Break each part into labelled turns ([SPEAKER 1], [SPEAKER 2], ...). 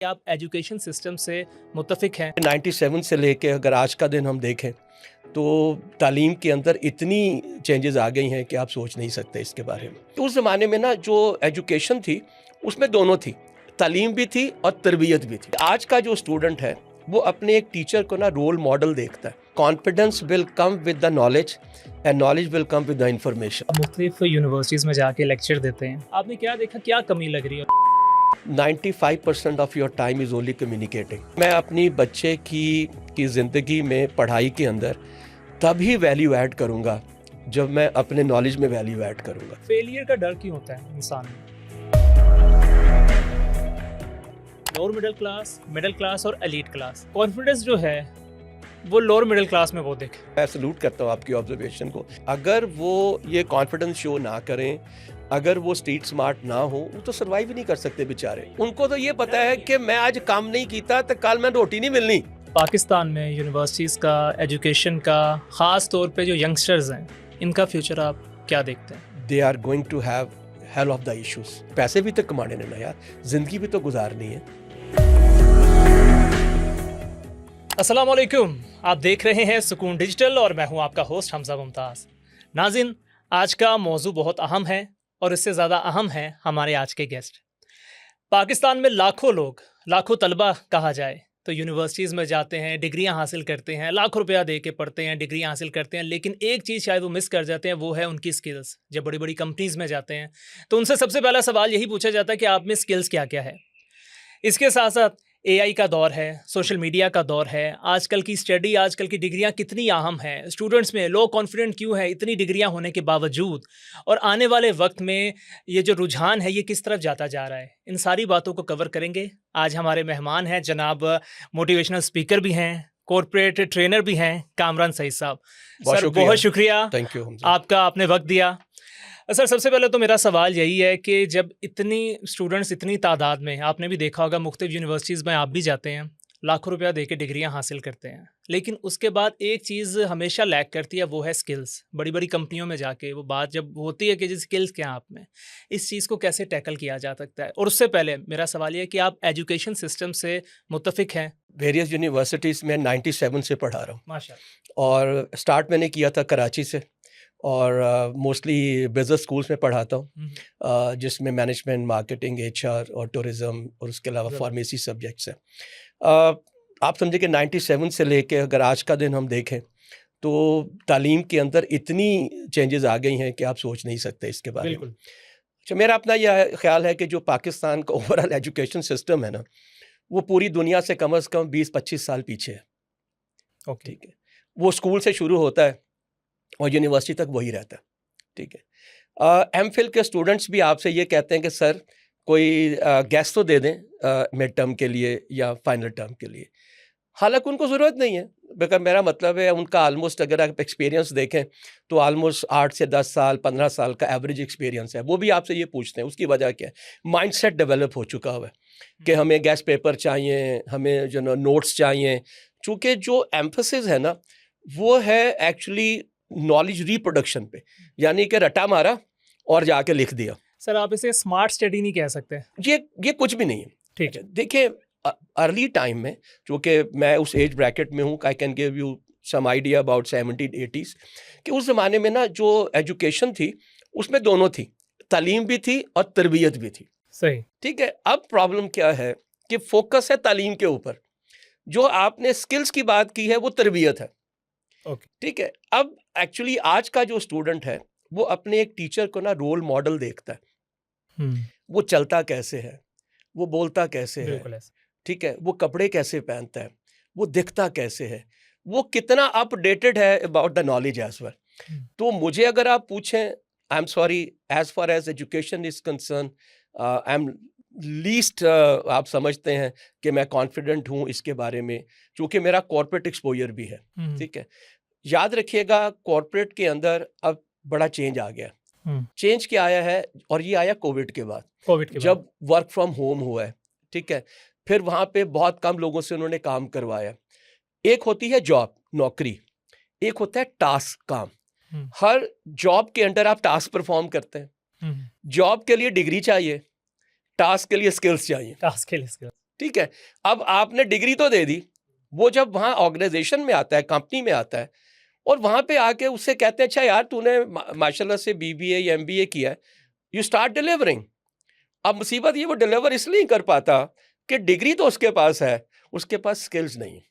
[SPEAKER 1] आप education system से मुत्तफिक हैं?
[SPEAKER 2] 97 से लेके अगर आज का दिन हम देखें तो तालीम के अंदर इतनी चेंजेस आ गई हैं कि आप सोच नहीं सकते इसके बारे में। तो उस ज़माने में ना जो एजुकेशन थी उसमें दोनों थी, तालीम भी थी और तरबियत भी थी। आज का जो स्टूडेंट है वो अपने एक टीचर को ना रोल मॉडल देखता है। Confidence will come with the knowledge and knowledge will come with the information.
[SPEAKER 1] आप मुख्तलिफ यूनिवर्सिटीज़ में जाके लेक्चर देते हैं, आपने क्या देखा, क्या कमी लग रही है?
[SPEAKER 2] 95% of your time is only communicating. मैं अपनी बच्चे की ज़िंदगी में पढ़ाई के अंदर तभी वैल्यू ऐड करूँगा जब मैं अपने नॉलेज में वैल्यू ऐड करूँगा।
[SPEAKER 1] फेलियर का डर क्यों होता है इंसान में? लोअर मिडिल क्लास और एलीट क्लास, कॉन्फिडेंस जो है वो लोअर मिडिल क्लास में वो देखे।
[SPEAKER 2] मैं सलूट करता हूँ आपकी ऑब्जर्वेशन को। अगर वो ये कॉन्फिडेंस शो ना करें, अगर वो स्ट्रीट स्मार्ट ना हो, वो तो सर्वाइव ही नहीं कर सकते बेचारे। उनको तो ये पता है कि मैं आज काम नहीं कीता तो कल मैं रोटी नहीं मिलनी।
[SPEAKER 1] पाकिस्तान में यूनिवर्सिटीज़ का, एजुकेशन का, ख़ास तौर पे जो यंगस्टर्स हैं, इनका फ्यूचर आप क्या देखते हैं?
[SPEAKER 2] They are going to have hell of the issues. पैसे भी तो कमाने ने ना यार, जिंदगी भी तो गुजारनी है।
[SPEAKER 1] अस्सलाम वालेकुम, आप देख रहे हैं सुकून डिजिटल और मैं हूं आपका होस्ट हमजा मुमताज़। नाज़रीन, आज का मौजू बहुत अहम है और इससे ज़्यादा अहम है हमारे आज के गेस्ट। पाकिस्तान में लाखों लोग, लाखों तलबा कहा जाए तो यूनिवर्सिटीज़ में जाते हैं, डिग्रियां हासिल करते हैं, लाखों रुपया दे के पढ़ते हैं, डिग्रियां हासिल करते हैं, लेकिन एक चीज़ शायद वो मिस कर जाते हैं, वो है उनकी स्किल्स। जब बड़ी बड़ी कंपनीज़ में जाते हैं तो उनसे सबसे पहला सवाल यही पूछा जाता है कि आप में स्किल्स क्या क्या है। इसके साथ साथ एआई का दौर है, सोशल मीडिया का दौर है, आजकल की स्टडी, आजकल की डिग्रियां कितनी अहम हैं, स्टूडेंट्स में लो कॉन्फिडेंट क्यों है इतनी डिग्रियां होने के बावजूद, और आने वाले वक्त में ये जो रुझान है ये किस तरफ जाता जा रहा है, इन सारी बातों को कवर करेंगे। आज हमारे मेहमान हैं जनाब, मोटिवेशनल स्पीकर भी हैं, कॉर्पोरेट ट्रेनर भी हैं, कामरान सईद साहब। सर बहुत शुक्रिया,
[SPEAKER 2] थैंक यू
[SPEAKER 1] आपका, आपने वक्त दिया। सर सबसे पहले तो मेरा सवाल यही है कि जब इतनी स्टूडेंट्स, इतनी तादाद में, आपने भी देखा होगा मुख्तलिफ यूनिवर्सिटीज़ में आप भी जाते हैं, लाखों रुपया दे के डिग्रियाँ हासिल करते हैं, लेकिन उसके बाद एक चीज़ हमेशा लैक करती है, वो है स्किल्स। बड़ी बड़ी कंपनियों में जाके वो बात जब होती है कि जी स्किल्स क्या हैं आप में, इस चीज़ को कैसे टैकल किया जा सकता है? और उससे पहले मेरा सवाल ये है कि आप एजुकेशन सिस्टम से मुत्तफिक हैं?
[SPEAKER 2] वेरियस यूनिवर्सिटीज़ में 97 से पढ़ा रहा हूँ
[SPEAKER 1] माशाअल्लाह।
[SPEAKER 2] और स्टार्ट मैंने किया था कराची से और मोस्टली बिजनेस स्कूल्स में पढ़ाता हूँ जिसमें मैनेजमेंट, मार्केटिंग, एचआर और टूरिज़्म और उसके अलावा फार्मेसी सब्जेक्ट्स हैं। आप समझे कि 97 से लेके अगर आज का दिन हम देखें तो तालीम के अंदर इतनी चेंजेस आ गई हैं कि आप सोच नहीं सकते इसके बारे में। अच्छा, मेरा अपना यह ख्याल है कि जो पाकिस्तान का ओवरऑल एजुकेशन सिस्टम है ना, वो पूरी दुनिया से कम 20-25 साल पीछे है।
[SPEAKER 1] ओके,
[SPEAKER 2] ठीक है, वो स्कूल से शुरू होता है और यूनिवर्सिटी तक वही रहता है। ठीक है, एमफिल के स्टूडेंट्स भी आपसे ये कहते हैं कि सर कोई गैस तो दे दें मिड टर्म के लिए या फाइनल टर्म के लिए, हालांकि उनको ज़रूरत नहीं है। बिकॉज मेरा मतलब है उनका ऑलमोस्ट, अगर आप एक्सपीरियंस देखें तो ऑलमोस्ट 8 से 10 साल, 15 साल का एवरेज एक्सपीरियंस है। वो भी आपसे ये पूछते हैं, उसकी वजह क्या है? माइंडसेट डेवलप हो चुका हुआ है कि हमें गैस पेपर चाहिए, हमें जो नोट्स चाहिए। चूँकि जो एम्फसिस है ना, वो है एक्चुअली नॉलेज रिप्रोडक्शन पे, यानी कि रटा मारा और जाके लिख दिया।
[SPEAKER 1] सर आप इसे स्मार्ट स्टडी नहीं कह सकते?
[SPEAKER 2] ये कुछ भी नहीं है।
[SPEAKER 1] ठीक है,
[SPEAKER 2] देखिए अर्ली टाइम में, चूँकि मैं उस एज ब्रैकेट में हूँ, I can give you some idea about 70-80s, कि उस ज़माने में ना जो एजुकेशन थी उसमें दोनों थी, तालीम भी थी और तरबियत भी थी।
[SPEAKER 1] सही।
[SPEAKER 2] ठीक है, अब प्रॉब्लम क्या है कि फोकस है तालीम के ऊपर, जो आपने स्किल्स की बात की है वो तरबियत है।
[SPEAKER 1] ओके।
[SPEAKER 2] ठीक है, अब एक्चुअली आज का जो स्टूडेंट है वो अपने एक टीचर को ना रोल मॉडल देखता है। वो चलता कैसे है, वो बोलता कैसे है,
[SPEAKER 1] बिल्कुल ऐसे।
[SPEAKER 2] ठीक है, वो कपड़े कैसे पहनता है, वो दिखता कैसे है, वो कितना अपडेटेड है about the knowledge as well. तो मुझे अगर आप पूछें, I am sorry, as far as education is concern, I am least, आप समझते हैं कि मैं कॉन्फिडेंट हूँ इसके बारे में, क्योंकि मेरा कॉर्पोरेट एक्सपोजर भी है। ठीक है, याद रखिएगा कॉर्पोरेट के अंदर अब बड़ा चेंज आ गया। चेंज क्या आया है, और ये आया कोविड के बाद, जब वर्क फ्रॉम होम हुआ है। ठीक है, फिर वहाँ पे बहुत कम लोगों से उन्होंने काम करवाया। एक होती है जॉब, नौकरी, एक होता है टास्क, काम। हर जॉब के अंडर आप टास्क परफॉर्म करते हैं। जॉब के लिए डिग्री चाहिए, टास्क के लिए स्किल्स चाहिए।
[SPEAKER 1] टास्क के लिए स्किल्स।
[SPEAKER 2] ठीक है, अब आपने डिग्री तो दे दी, वो जब वहाँ ऑर्गेनाइजेशन में आता है, कंपनी में आता है, और वहाँ पे आके उससे कहते हैं अच्छा यार तूने माशाल्लाह से बीबीए या एमबीए किया है, यू स्टार्ट डिलीवरिंग। अब मुसीबत ये वो डिलीवर इसलिए नहीं कर पाता कि डिग्री तो उसके पास है, उसके पास स्किल्स नहीं है।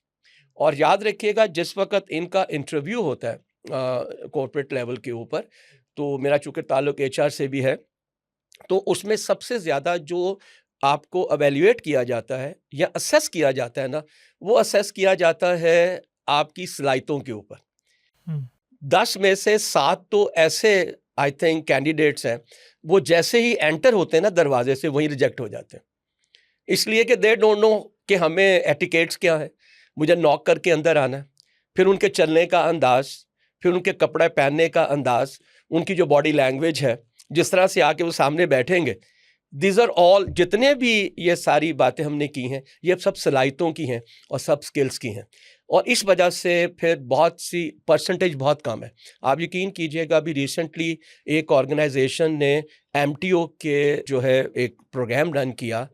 [SPEAKER 2] और याद रखिएगा जिस वक्त इनका इंटरव्यू होता है कॉर्पोरेट लेवल के ऊपर, तो मेरा चूंकि ताल्लुक एचआर से भी है, तो उसमें सबसे ज़्यादा जो आपको एवेल्युएट किया जाता है या असेस किया जाता है ना, वो असेस किया जाता है आपकी सलाहियतों के ऊपर। 10 में से 7 तो ऐसे आई थिंक कैंडिडेट्स हैं, वो जैसे ही एंटर होते हैं ना दरवाजे से, वहीं रिजेक्ट हो जाते हैं, इसलिए कि दे डोंट नो कि हमें एटिकेट्स क्या है, मुझे नॉक करके अंदर आना है, फिर उनके चलने का अंदाज, फिर उनके कपड़े पहनने का अंदाज, उनकी जो बॉडी लैंग्वेज है, जिस तरह से आके वो सामने बैठेंगे, दीज आर ऑल, जितने भी ये सारी बातें हमने की हैं, ये सब सलाहियतों की हैं और सब स्किल्स की हैं। और इस वजह से फिर बहुत सी परसेंटेज बहुत कम है। आप यकीन कीजिएगा, अभी रिसेंटली एक ऑर्गेनाइजेशन ने एमटीओ के जो है एक प्रोग्राम रन किया,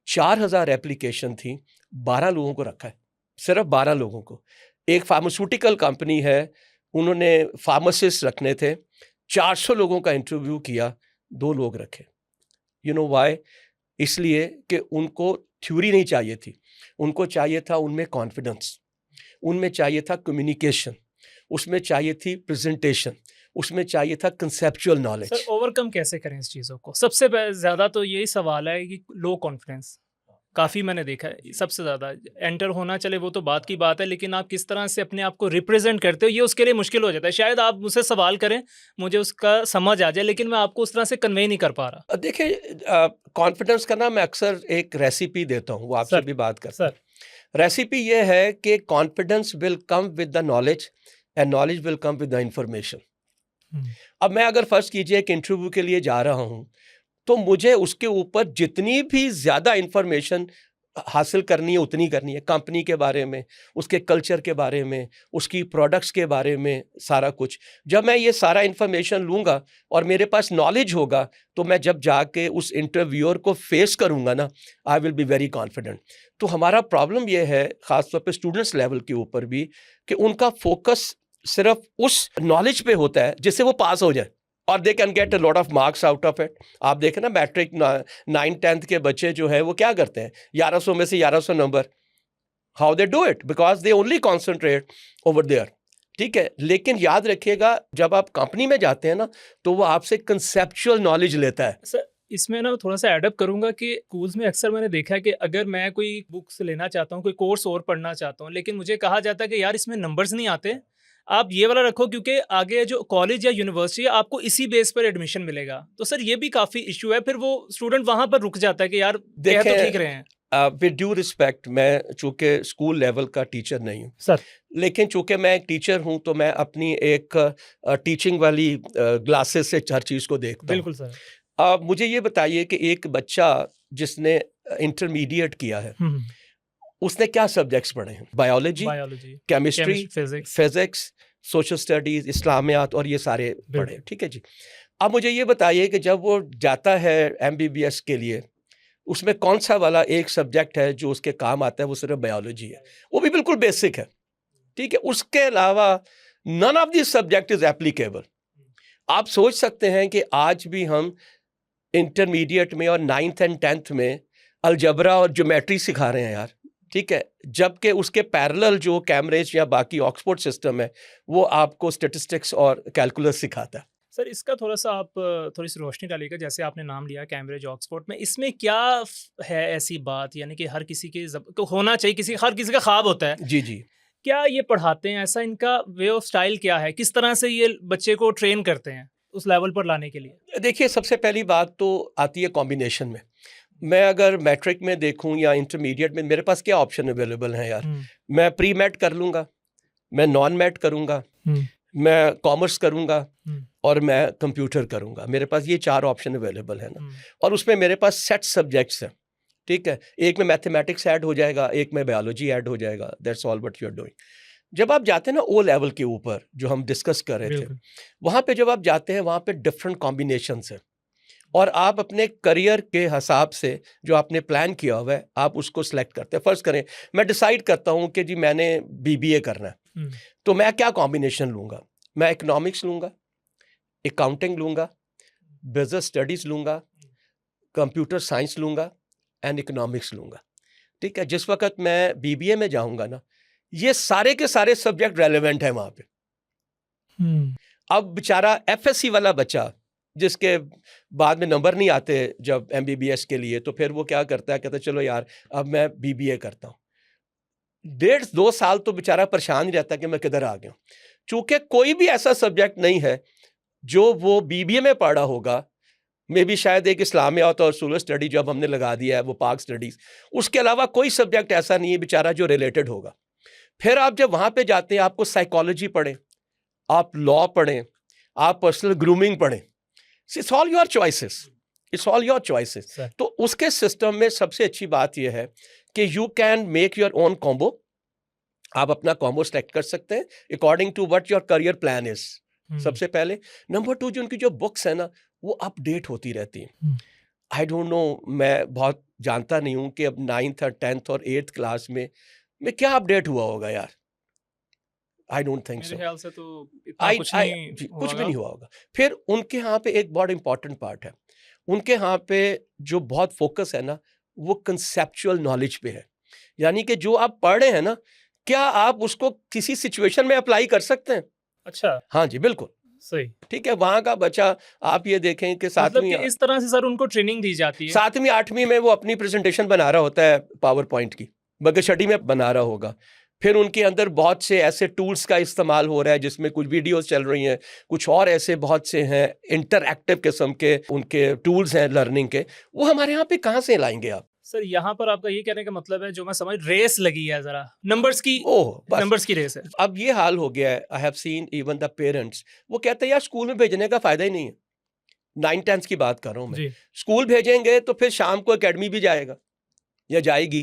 [SPEAKER 2] 4000 एप्लीकेशन थी, 12 लोगों को रखा है, सिर्फ 12 लोगों को। एक फार्मास्यूटिकल कंपनी है, उन्होंने फार्मासिस्ट रखने थे, 400 लोगों का इंटरव्यू किया, 2 लोग रखे। You know why? इसलिए कि उनको थ्योरी नहीं चाहिए थी, उनको चाहिए था उनमें कॉन्फिडेंस, उनमें चाहिए था कम्युनिकेशन, उसमें चाहिए थी प्रेजेंटेशन, उसमें चाहिए था कंसेप्चुअल नॉलेज।
[SPEAKER 1] सर ओवरकम कैसे करें इस चीज़ों को? सबसे ज़्यादा तो यही सवाल है कि लो कॉन्फिडेंस काफ़ी मैंने देखा है, सबसे ज़्यादा एंटर होना, चले वो तो बात की बात है, लेकिन आप किस तरह से अपने आप को रिप्रेजेंट करते हो, ये उसके लिए मुश्किल हो जाता है। शायद आप मुझसे सवाल करें, मुझे उसका समझ आ जाए, लेकिन मैं आपको उस तरह से कन्वे नहीं कर पा रहा।
[SPEAKER 2] देखिए, कॉन्फिडेंस का ना मैं अक्सर एक रेसिपी देता हूँ, वो आपसे
[SPEAKER 1] सर,
[SPEAKER 2] भी बात करता हूँ।
[SPEAKER 1] सर
[SPEAKER 2] रेसिपी ये है कि confidence will come with the knowledge and knowledge will come with the information. अब मैं अगर फर्स्ट कीजिए एक इंटरव्यू के लिए जा रहा हूँ, तो मुझे उसके ऊपर जितनी भी ज़्यादा इंफॉर्मेशन हासिल करनी है उतनी करनी है, कंपनी के बारे में, उसके कल्चर के बारे में, उसकी प्रोडक्ट्स के बारे में, सारा कुछ। जब मैं ये सारा इंफॉर्मेशन लूँगा और मेरे पास नॉलेज होगा, तो मैं जब जाके उस इंटरव्यूअर को फेस करूँगा ना, आई विल बी वेरी कॉन्फिडेंट। तो हमारा प्रॉब्लम ये है, ख़ासतौर पे स्टूडेंट्स लेवल के ऊपर भी, कि उनका फोकस सिर्फ उस नॉलेज पे होता है जिससे वो पास हो जाए, और they can get a lot of marks out of it. आप देखें ना, मैट्रिक 9th-10th के बच्चे जो है वो क्या करते हैं, 1100 में से 1100 number. How they do it? Because they only concentrate over there. ठीक है, लेकिन याद रखिएगा, जब आप कंपनी में जाते हैं ना, तो वो आपसे कंसेप्चुअल नॉलेज लेता है।
[SPEAKER 1] सर इसमें ना थोड़ा सा एडअप करूंगा कि स्कूल्स में अक्सर मैंने देखा है कि अगर मैं कोई बुक्स लेना चाहता हूँ, कोई कोर्स और पढ़ना चाहता हूँ, लेकिन मुझे कहा जाता है कि यार इसमें नंबर्स नहीं आते, आप ये वाला रखो, क्योंकि आगे जो कॉलेज या यूनिवर्सिटी है आपको इसी बेस पर एडमिशन मिलेगा। तो सर ये भी काफ़ी इशू है, फिर वो स्टूडेंट वहाँ पर रुक जाता है कि यार कह तो ठीक रहे हैं।
[SPEAKER 2] विद ड्यू रिस्पेक्ट, मैं चूंकि स्कूल लेवल का टीचर नहीं हूँ
[SPEAKER 1] सर,
[SPEAKER 2] लेकिन चूंकि मैं एक टीचर हूँ, तो मैं अपनी एक टीचिंग वाली ग्लासेस से हर चीज़ को देखता हूँ।
[SPEAKER 1] बिल्कुल सर।
[SPEAKER 2] मुझे ये बताइए कि एक बच्चा जिसने इंटरमीडिएट किया है, उसने क्या सब्जेक्ट्स पढ़े हैं? Biology, chemistry, physics, social studies, इस्लामियात और ये सारे पढ़े। ठीक है जी। अब मुझे ये बताइए कि जब वो जाता है एमबीबीएस के लिए, उसमें कौन सा वाला एक सब्जेक्ट है जो उसके काम आता है? वो सिर्फ बायोलॉजी है, वो भी बिल्कुल बेसिक है। ठीक है, उसके अलावा none of this subject is applicable. आप सोच सकते हैं कि आज भी हम इंटरमीडिएट में और 9th and 10th में अलजबरा और ज्योमेट्री सिखा रहे हैं यार। ठीक है, जबकि उसके पैरेलल जो कैम्ब्रिज या बाकी ऑक्सफोर्ड सिस्टम है, वो आपको स्टैटिस्टिक्स और कैलकुलस सिखाता है।
[SPEAKER 1] सर इसका थोड़ा सा आप थोड़ी सी रोशनी डालिएगा, जैसे आपने नाम लिया कैम्ब्रिज ऑक्सफोर्ड में, इसमें क्या है ऐसी बात, यानी कि हर किसी के तो होना चाहिए, हर किसी का ख्वाब होता है।
[SPEAKER 2] जी जी।
[SPEAKER 1] क्या ये पढ़ाते हैं, ऐसा इनका वे ऑफ स्टाइल क्या है, किस तरह से ये बच्चे को ट्रेन करते हैं उस लेवल पर लाने के लिए?
[SPEAKER 2] देखिए, सबसे पहली बात तो आती है कॉम्बिनेशन में। मैं अगर मैट्रिक में देखूं या इंटरमीडिएट में, मेरे पास क्या ऑप्शन अवेलेबल हैं यार? मैं प्री मैट कर लूँगा, मैं नॉन मैट करूँगा, मैं कॉमर्स करूँगा और मैं कंप्यूटर करूँगा। मेरे पास ये 4 ऑप्शन अवेलेबल है ना, और उसमें मेरे पास सेट सब्जेक्ट्स हैं। ठीक है, एक में मैथमेटिक्स ऐड हो जाएगा, एक में बायोलॉजी ऐड हो जाएगा। That's all what you are doing. जब आप जाते हैं ना ओ लेवल के ऊपर, जो हम डिस्कस कर रहे थे, वहाँ पे जब आप जाते हैं, वहाँ पे डिफरेंट कॉम्बिनेशंस हैं। और आप अपने करियर के हिसाब से जो आपने प्लान किया हुआ है आप उसको सिलेक्ट करते हैं। फर्स्ट करें मैं डिसाइड करता हूँ कि जी मैंने बीबीए करना है, तो मैं क्या कॉम्बिनेशन लूँगा? मैं इकोनॉमिक्स लूँगा, अकाउंटिंग लूँगा, बिजनेस स्टडीज़ लूँगा, कंप्यूटर साइंस लूँगा एंड इकोनॉमिक्स लूँगा। ठीक है, जिस वक्त मैं बीबीए में जाऊँगा ना, ये सारे के सारे सब्जेक्ट रेलेवेंट हैं वहाँ पे। अब बेचारा एफएससी वाला बच्चा जिसके बाद में नंबर नहीं आते जब एमबीबीएस के लिए, तो फिर वो क्या करता है, कहता है चलो यार अब मैं बीबीए करता हूँ। 1.5-2 साल तो बेचारा परेशान ही रहता है कि मैं किधर आ गया हूँ। चूंकि कोई भी ऐसा सब्जेक्ट नहीं है जो वो बीबीए में पढ़ा होगा, मे भी शायद एक इस्लामियात और सोलर स्टडी जब हमने लगा दिया है वो पाक स्टडीज़, उसके अलावा कोई सब्जेक्ट ऐसा नहीं है बेचारा जो रिलेटेड होगा। फिर आप जब वहाँ पे जाते हैं आपको साइकोलॉजी पढ़ें, आप लॉ पढ़ें, आप पर्सनल ग्रूमिंग पढ़ें, it's all your choices, it's all your choices. तो उसके सिस्टम में सबसे अच्छी बात यह है कि you can make your own combo. आप अपना कॉम्बो सेलेक्ट कर सकते हैं according to what your career plan is, सबसे पहले। नंबर 2, जो उनकी जो बुक्स है ना वो अपडेट होती रहती हैं। आई डोंट नो, मैं बहुत जानता नहीं हूँ कि अब 9th और 10th और 8th क्लास में क्या अपडेट हुआ होगा यार। I don't think so.
[SPEAKER 1] मेरे ख्याल से तो इतना कुछ
[SPEAKER 2] भी नहीं हुआ होगा। फिर उनके यहाँ पे एक बहुत इंपॉर्टेंट पार्ट है, उनके यहाँ पे जो बहुत फोकस है ना वो कंसेप्चुअल नॉलेज पे है। यानी कि जो आप पढ़ रहे हैं ना, क्या आप उसको किसी सिचुएशन में अप्लाई कर सकते हैं?
[SPEAKER 1] अच्छा,
[SPEAKER 2] हाँ जी बिल्कुल
[SPEAKER 1] सही।
[SPEAKER 2] ठीक है। वहाँ का बच्चा आप ये देखें कि
[SPEAKER 1] मतलब
[SPEAKER 2] 7वीं
[SPEAKER 1] कि इस तरह से सर उनको ट्रेनिंग दी जाती है।
[SPEAKER 2] 7वीं 8वीं में वो अपनी प्रेजेंटेशन बना रहा होता है पावर पॉइंट की, बल्कि छठी में बना रहा होगा। फिर उनके अंदर बहुत से ऐसे टूल्स का इस्तेमाल हो रहा है जिसमें कुछ वीडियोस चल रही हैं, कुछ और ऐसे बहुत से हैं इंटरएक्टिव किस्म के उनके टूल्स हैं लर्निंग के। वो हमारे यहाँ पे कहाँ से लाएंगे आप?
[SPEAKER 1] सर यहाँ पर आपका ये कहने का मतलब है, जो मैं समझ, रेस लगी है जरा, नंबर्स की।
[SPEAKER 2] बस
[SPEAKER 1] नंबर्स की रेस है।
[SPEAKER 2] अब ये हाल हो गया है। I have seen even the parents, वो कहते हैं यार स्कूल में भेजने का फायदा ही नहीं है। 9-10 की बात कर रहा हूँ मैं। स्कूल भेजेंगे तो फिर शाम को एकेडमी भी जाएगा या जाएगी,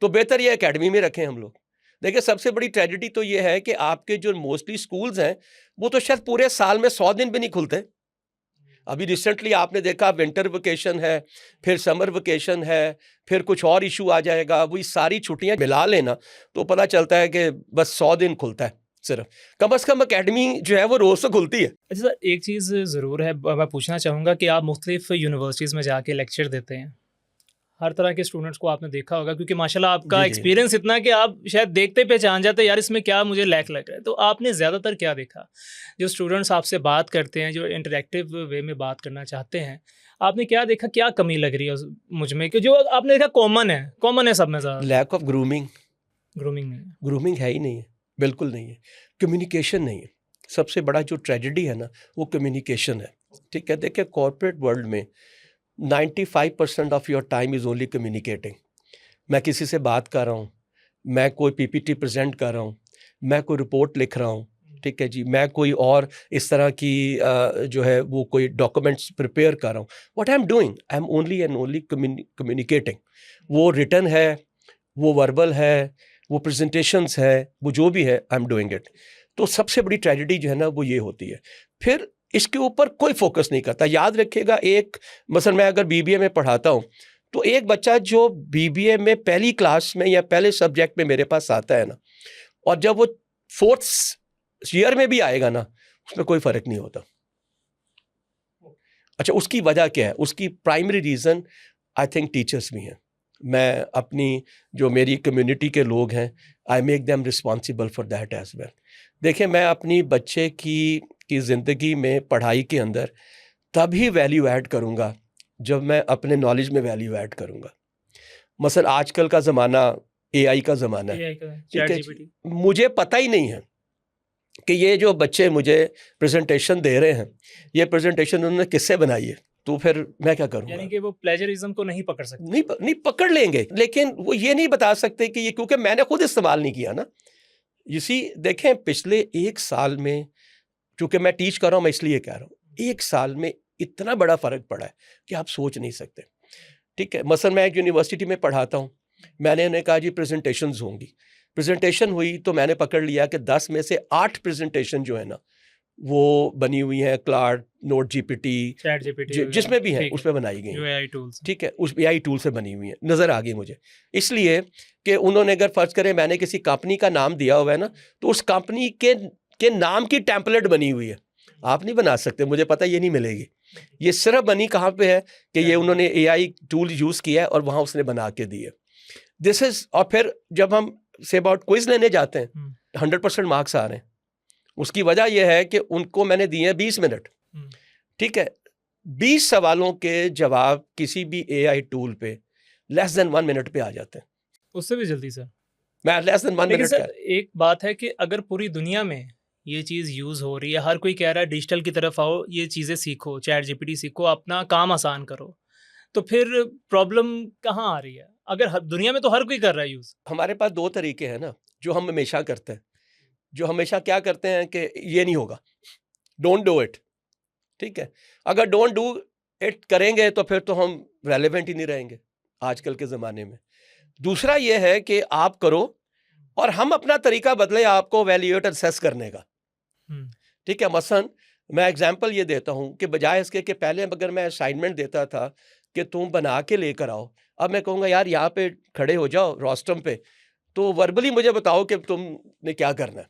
[SPEAKER 2] तो बेहतर ये एकेडमी में रखें हम लोग। देखिए सबसे बड़ी ट्रेजेडी तो ये है कि आपके जो मोस्टली स्कूल्स हैं वो तो शायद पूरे साल में 100 दिन भी नहीं खुलते। अभी रिसेंटली आपने देखा विंटर वेकेशन है, फिर समर वेकेशन है, फिर कुछ और इशू आ जाएगा, वही सारी छुट्टियां मिला लेना तो पता चलता है कि बस 100 दिन खुलता है सिर्फ। कम से कम एकेडमी जो है वो रोज तो खुलती है।
[SPEAKER 1] अच्छा सर, एक चीज़ ज़रूर है, मैं पूछना चाहूँगा कि आप मुख्तलिफ यूनिवर्सिटीज़ में जाके लेक्चर देते हैं, हर तरह के स्टूडेंट्स को आपने देखा होगा, क्योंकि माशाल्लाह आपका एक्सपीरियंस इतना कि आप शायद देखते पहचान जाते यार इसमें क्या मुझे लैक लग रहा है। तो आपने ज़्यादातर क्या देखा, जो स्टूडेंट्स आपसे बात करते हैं, जो इंटरेक्टिव वे में बात करना चाहते हैं, आपने क्या देखा, क्या कमी लग रही है मुझ में कि जो आपने देखा कॉमन है सब में ज़्यादा?
[SPEAKER 2] लैक ऑफ ग्रूमिंग
[SPEAKER 1] नहीं है।
[SPEAKER 2] ग्रूमिंग है ही नहीं है, बिल्कुल नहीं है। कम्युनिकेशन नहीं है। सबसे बड़ा जो ट्रेजेडी है ना वो कम्युनिकेशन है। ठीक है, देखिए कॉर्पोरेट वर्ल्ड में 95% of your time is only communicating. मैं किसी से बात कर रहा हूँ, मैं कोई पीपीटी प्रेजेंट कर रहा हूँ, मैं कोई रिपोर्ट लिख रहा हूँ, ठीक है जी, मैं कोई और इस तरह की जो है वो कोई डॉक्यूमेंट्स प्रिपेयर कर रहा हूँ। What I am doing, I am only and only communicating. वो रिटन है, वो वर्बल है, वो प्रेजेंटेशंस है, वो जो भी है, आई एम डूइंग इट। तो सबसे बड़ी ट्रेजेडी जो है ना वो ये होती है। फिर इसके ऊपर कोई फोकस नहीं करता। याद रखिएगा, एक मसलन मैं अगर बीबीए में पढ़ाता हूँ तो एक बच्चा जो बीबीए में पहली क्लास में या पहले सब्जेक्ट में मेरे पास आता है ना, और जब वो 4th ईयर में भी आएगा ना, उसमें कोई फर्क नहीं होता। अच्छा, उसकी वजह क्या है? उसकी primary reason I think teachers भी हैं। मैं अपनी जो मेरी कम्युनिटी के लोग हैं, I make them responsible for that as well. देखिए मैं अपनी बच्चे की ज़िंदगी में पढ़ाई के अंदर तभी वैल्यू ऐड करूँगा जब मैं अपने नॉलेज में वैल्यू ऐड करूँगा। मसलन आजकल का ज़माना एआई का ज़माना है, ठीक है, मुझे पता ही नहीं है कि ये जो बच्चे मुझे प्रेजेंटेशन दे रहे हैं, ये प्रेजेंटेशन उन्होंने किससे बनाई है, तो फिर मैं क्या करूँगा?
[SPEAKER 1] यानी कि वो प्लेजरिज्म को नहीं पकड़ सकते।
[SPEAKER 2] नहीं पकड़ लेंगे, लेकिन वो ये नहीं बता सकते कि ये, क्योंकि मैंने खुद इस्तेमाल नहीं किया ना। इसी देखें पिछले 1 साल में, चूँकि मैं टीच कर रहा हूँ मैं इसलिए कह रहा हूँ, 1 साल में इतना बड़ा फ़र्क पड़ा है कि आप सोच नहीं सकते। ठीक है, मसलन मैं एक यूनिवर्सिटी में पढ़ाता हूँ, मैंने उन्हें कहा जी प्रेजेंटेशंस होंगी। प्रेजेंटेशन हुई तो मैंने पकड़ लिया कि 10 में से 8 प्रेजेंटेशन जो है ना वो बनी हुई हैं, cloud, note GPT,
[SPEAKER 1] chat GPT
[SPEAKER 2] जिसमें भी हैं उस पे बनाई गई हैं,
[SPEAKER 1] एआई टूल्स।
[SPEAKER 2] ठीक है, उस एआई टूल से बनी हुई है, नज़र आ गई मुझे। इसलिए कि उन्होंने अगर फर्ज करें मैंने किसी कंपनी का नाम दिया हुआ है ना, तो उस कंपनी के नाम की टेम्पलेट बनी हुई है, आप नहीं बना सकते, मुझे पता ये नहीं मिलेगी। ये सिर्फ बनी कहाँ पे है कि ये उन्होंने एआई टूल यूज़ किया है और वहाँ उसने बना के दी है। दिस इज, और फिर जब हम से अबाउट क्विज लेने जाते हैं 100% मार्क्स आ रहे हैं, उसकी वजह यह है कि उनको मैंने दिए हैं 20 मिनट, ठीक है, 20 सवालों के जवाब किसी भी एआई टूल पे लेस देन 1 मिनट पे आ जाते हैं,
[SPEAKER 1] उससे भी जल्दी सर।
[SPEAKER 2] मैं लेस देन 1
[SPEAKER 1] लेकिन
[SPEAKER 2] मिनट
[SPEAKER 1] सर
[SPEAKER 2] का।
[SPEAKER 1] एक बात है कि अगर पूरी दुनिया में ये चीज़ यूज़ हो रही है, हर कोई कह रहा है डिजिटल की तरफ आओ, ये चीज़ें सीखो, चैट जीपीटी सीखो, अपना काम आसान करो, तो फिर प्रॉब्लम कहाँ आ रही है? अगर दुनिया में तो हर कोई कर रहा है यूज़।
[SPEAKER 2] हमारे पास 2 तरीके हैं ना, जो हम हमेशा करते हैं, जो हमेशा क्या करते हैं कि ये नहीं होगा, डोंट डू इट, ठीक है, अगर डोंट डू इट करेंगे तो फिर तो हम रेलेवेंट ही नहीं रहेंगे आजकल के ज़माने में। दूसरा ये है कि आप करो और हम अपना तरीका बदले आपको वैल्यूएट असेस करने का, ठीक है। मसलन मैं एग्जांपल ये देता हूँ कि बजाय इसके कि पहले अगर मैं असाइनमेंट देता था कि तुम बना के लेकर आओ, अब मैं कहूँगा यार यहाँ पे खड़े हो जाओ रोस्टम पे, तो वर्बली मुझे बताओ कि तुमने क्या करना है,